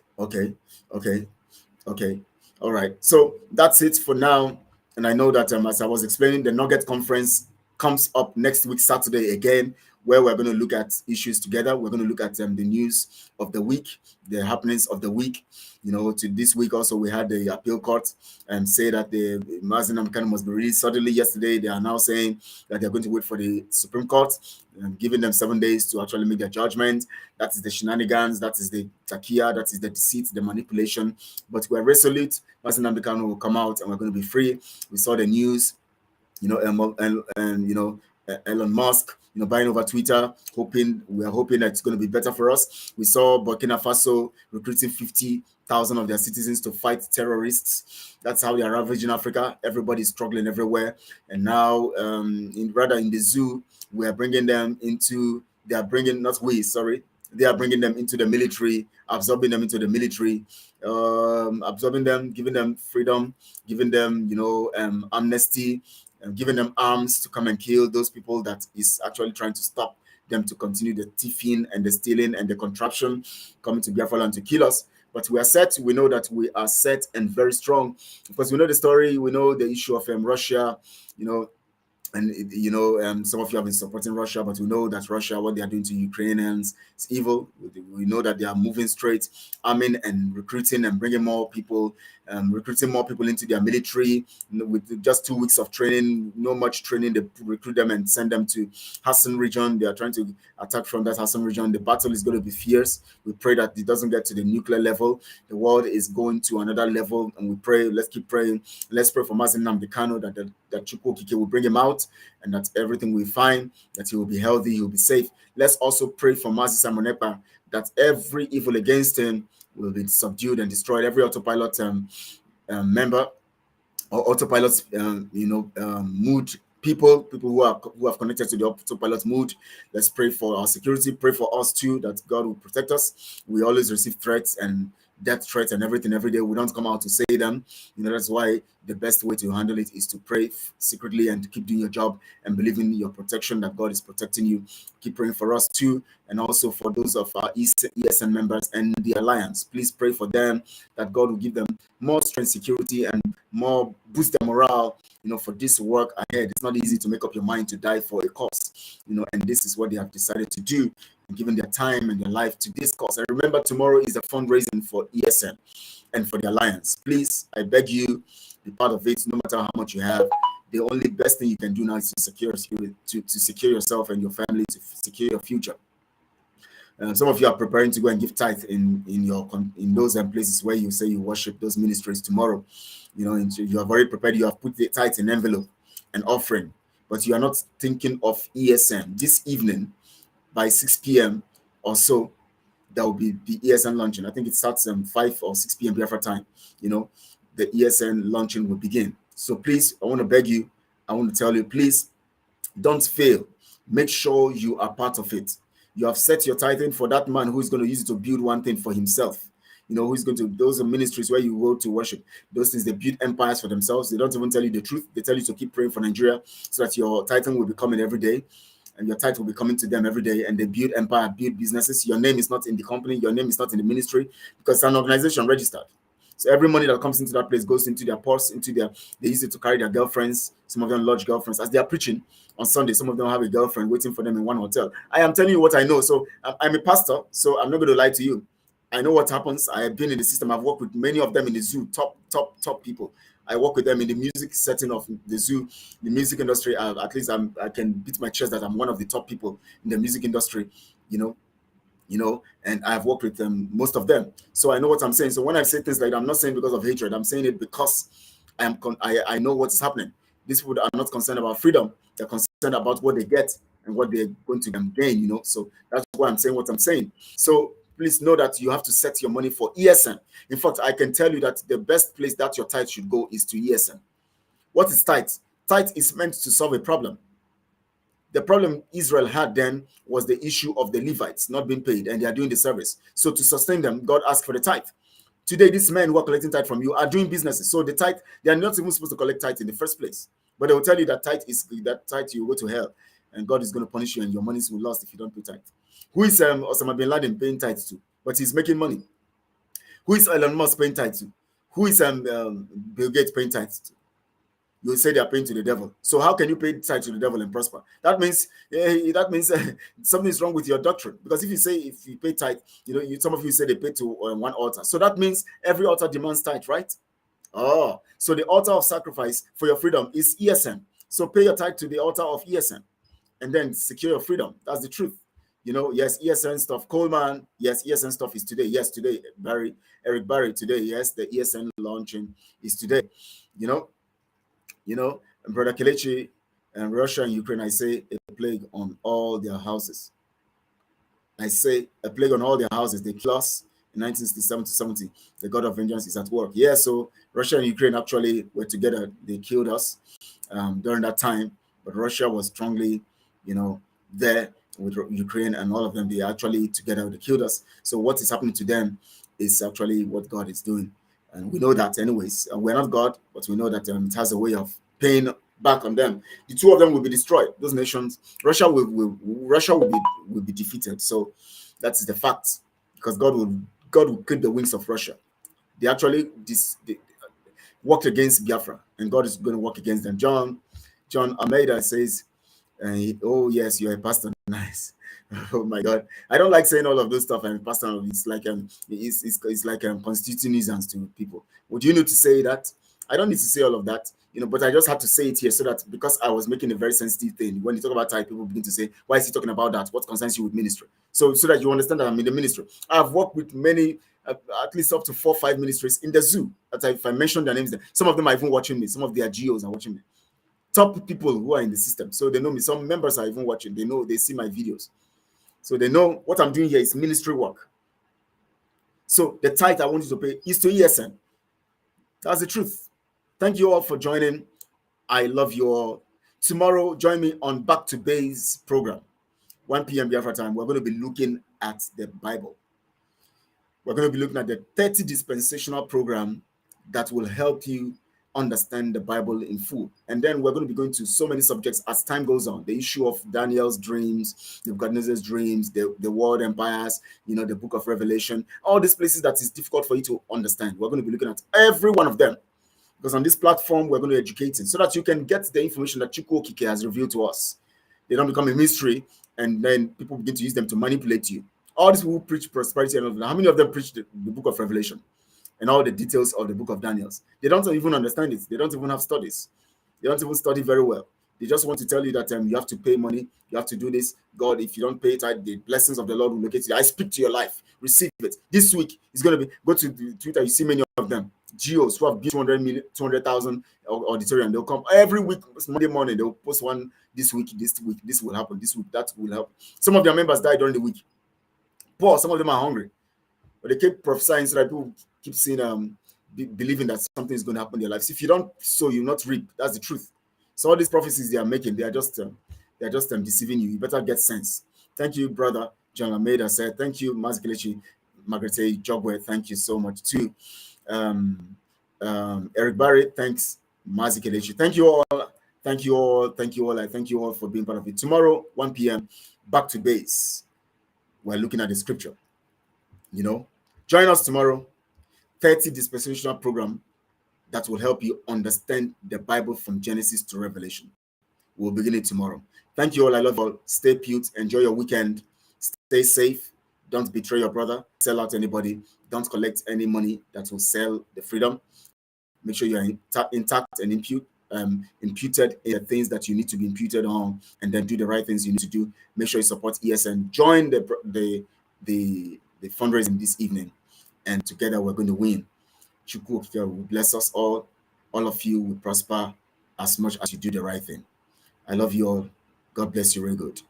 F: All right. So that's it for now. And I know that as I was explaining, the Nugget conference comes up next week, Saturday again, where we're going to look at issues together. We're going to look at the news of the week, the happenings of the week. You know, to this week also we had the appeal court and say that the Mazi Nnamdi Kanu must be released. Suddenly yesterday they are now saying that they're going to wait for the Supreme Court and giving them 7 days to actually make their judgment. That is the shenanigans, that is the takia, that is the deceit, the manipulation. But we're resolute. Mazi Nnamdi Kanu will come out and we're going to be free. We saw the news, you know, and you know, Elon Musk, you know, buying over Twitter, we are hoping that it's going to be better for us. We saw Burkina Faso recruiting 50,000 of their citizens to fight terrorists. That's how they are ravaging Africa. Everybody's struggling everywhere. And now, in the zoo, we are bringing them into. They are bringing them into the military, absorbing them into the military, absorbing them, giving them freedom, giving them, you know, amnesty, and giving them arms to come and kill those people that is actually trying to stop them to continue the thieving and the stealing and the contraption coming to Biafra land to kill us. But we are set. We know that we are set and very strong because we know the story. We know the issue of Russia, you know. And, you know, some of you have been supporting Russia, but we know that Russia, what they are doing to Ukrainians, is evil. We know that they are moving straight, arming and recruiting and bringing more people, recruiting more people into their military. With just 2 weeks of training, no much training, they recruit them and send them to Hassan region. They are trying to attack from that Hassan region. The battle is going to be fierce. We pray that it doesn't get to the nuclear level. The world is going to another level, and we pray. Let's keep praying. Let's pray for Mazi Nnamdi Kanu that Chukwu Okike will bring him out, and that everything will be fine, that he will be healthy, he will be safe. Let's also pray for Mazi Samonepa, that every evil against him will be subdued and destroyed. Every autopilot member or autopilot, mood people who have connected to the autopilot mood. Let's pray for our security. Pray for us too, that God will protect us. We always receive threats and death threats and everything every day. We don't come out to say them. You know, that's why the best way to handle it is to pray secretly and keep doing your job and believe in your protection, that God is protecting you. Keep praying for us too, and also for those of our ESN members and the Alliance. Please pray for them, that God will give them more strength, security, and more boost their morale, you know, for this work ahead. It's not easy to make up your mind to die for a cause, you know, and this is what they have decided to do, and giving their time and their life to this cause. And remember, tomorrow is the fundraising for ESN and for the Alliance. Please, I beg you, be part of it, no matter how much you have. The only best thing you can do now is to secure yourself and your family, to secure your future. Some of you are preparing to go and give tithe in those places where you say you worship those ministries tomorrow. You know, you have already prepared. You have put the tithe in envelope and offering, but you are not thinking of ESN. This evening by 6 p.m. or so, there will be the ESN launching. I think it starts 5 or 6 p.m. Biafra time. You know, the ESN launching will begin. So please, I want to beg you, I want to tell you, please don't fail. Make sure you are part of it. You have set your tithing for that man who is going to use it to build one thing for himself. You know, who's going to, those are ministries where you go to worship. Those things, they build empires for themselves. They don't even tell you the truth. They tell you to keep praying for Nigeria so that your tithing will be coming every day. And your tithe will be coming to them every day, and they build empire, build businesses. Your name is not in the company, your name is not in the ministry, because it's an organization registered. So every money that comes into that place goes into their purse, they use it to carry their girlfriends. Some of them lodge girlfriends. As they are preaching on Sunday, some of them have a girlfriend waiting for them in one hotel. I am telling you what I know. So I'm a pastor, so I'm not going to lie to you. I know what happens. I have been in the system. I've worked with many of them in the zoo, top people. I work with them in the music setting of the zoo, the music industry. At least I can beat my chest that I'm one of the top people in the music industry, you know, and I've worked with them, most of them. So I know what I'm saying. So when I say things like that, I'm not saying because of hatred. I'm saying it because I know what's happening. These people are not concerned about freedom. They're concerned about what they get and what they're going to gain, you know. So that's why I'm saying what I'm saying. So please know that you have to set your money for ESN. In fact, I can tell you that the best place that your tithe should go is to ESN. What is tithe? Tithe is meant to solve a problem. The problem Israel had then was the issue of the Levites not being paid, and they are doing the service. So to sustain them, God asked for the tithe Today, these men who are collecting tithe from you are doing businesses. So the tithe, they are not even supposed to collect tithe in the first place. But they will tell you that tithe you go to hell, and God is going to punish you, and your money will be lost if you don't pay tithe. Who is Osama bin Laden paying tithe to? But he's making money. Who is Elon Musk paying tithe to? Who is Bill Gates paying tithe to? You say they are paying to the devil. So how can you pay tithe to the devil and prosper? That means something is wrong with your doctrine. Because if you pay tithe, some of you say they pay to one altar. So that means every altar demands tithe, right? Oh, so the altar of sacrifice for your freedom is ESN. So pay your tithe to the altar of ESN, and then secure your freedom. That's the truth. Yes, ESN stuff. Coleman, yes, ESN stuff is today. Yes, today. Eric Barry today. Yes, the ESN launching is today. And Brother Kelechi, and Russia and Ukraine, I say a plague on all their houses. I say a plague on all their houses. They kill us in 1967 to 70. The God of vengeance is at work. Yeah, so Russia and Ukraine actually were together. They killed us during that time, but Russia was strongly, there with Ukraine and all of them. They actually together, they killed us. So what is happening to them is actually what God is doing. And we know that anyways. We're not God, but we know that it has a way of paying back on them. The two of them will be destroyed. Those nations, Russia will be defeated. So that is the fact, because God will clip the wings of Russia. They actually worked against Biafra, and God is going to work against them. John Almeida says, "Oh yes, you're a pastor." Nice. Oh my God, I don't like saying all of those stuff. And pastor, it's like it's like constituting nuisance to people. Would you need to say that? I don't need to say all of that, but I just had to say it here so that, because I was making a very sensitive thing. When you talk about tithe, people begin to say, "Why is he talking about that? What concerns you with ministry?" So that you understand that I'm in the ministry. I've worked with many, at least up to 4 or 5 ministries in the zoo. If I mention their names, some of them are even watching me. Some of their GOs are watching me. Top people who are in the system, so they know me. Some members are even watching. They see my videos, so they know what I'm doing here is ministry work. So the tithe I want you to pay is to ESN. That's the truth. Thank you all for joining. I love you all. Tomorrow, join me on Back to Base program, 1 p.m. BIAFRA time. We're going to be looking at the Bible. We're going to be looking at the 30 dispensational program that will help you understand the Bible in full. And then we're going to be going to so many subjects as time goes on. The issue of Daniel's dreams, Nebuchadnezzar's dreams, the world empires, the book of Revelation, all these places that is difficult for you to understand. We're going to be looking at every one of them, because on this platform, we're going to educate it so that you can get the information that Chukwu Okike has revealed to us. They don't become a mystery, and then people begin to use them to manipulate you. All these people who preach prosperity and all that, how many of them preach the book of Revelation and all the details of the book of Daniel? They don't even understand it. They don't even have studies. They don't even study very well. They just want to tell you that you have to pay money. You have to do this. God, if you don't pay it, the blessings of the Lord will locate you. I speak to your life. Receive it. This week is going to be, go to the Twitter. You see many of them. GOs who have 200,000 auditorium. They'll come every week. Monday morning, they'll post one this week, this will happen. This week, that will happen. Some of their members die during the week. Poor, some of them are hungry. But they keep prophesying so that people keep seeing, believing that something is going to happen in their lives. If you don't sow, you not reap. That's the truth. So all these prophecies they are making, they are just deceiving you. You better get sense. Thank you, brother John Almeida said. Thank you, Mazi Kelechi, Margaret Jogwe. Thank you so much too. Eric Barry, thanks. Mazi Kelechi. Thank you all. Thank you all. Thank you all. I thank you all for being part of it. Tomorrow, 1 p.m. Back to base. We're looking at the scripture. Join us tomorrow. 30 dispensational program that will help you understand the Bible from Genesis to Revelation. We'll begin it tomorrow. Thank you all. I love you all. Stay put. Enjoy your weekend. Stay safe. Don't betray your brother. Sell out anybody. Don't collect any money that will sell the freedom. Make sure you're intact and imputed in the things that you need to be imputed on, and then do the right things you need to do. Make sure you support ESN. Join the fundraising this evening, and together we're going to win. Chukwu Okike will bless us all. All of you will prosper as much as you do the right thing. I love you all. God bless you very good.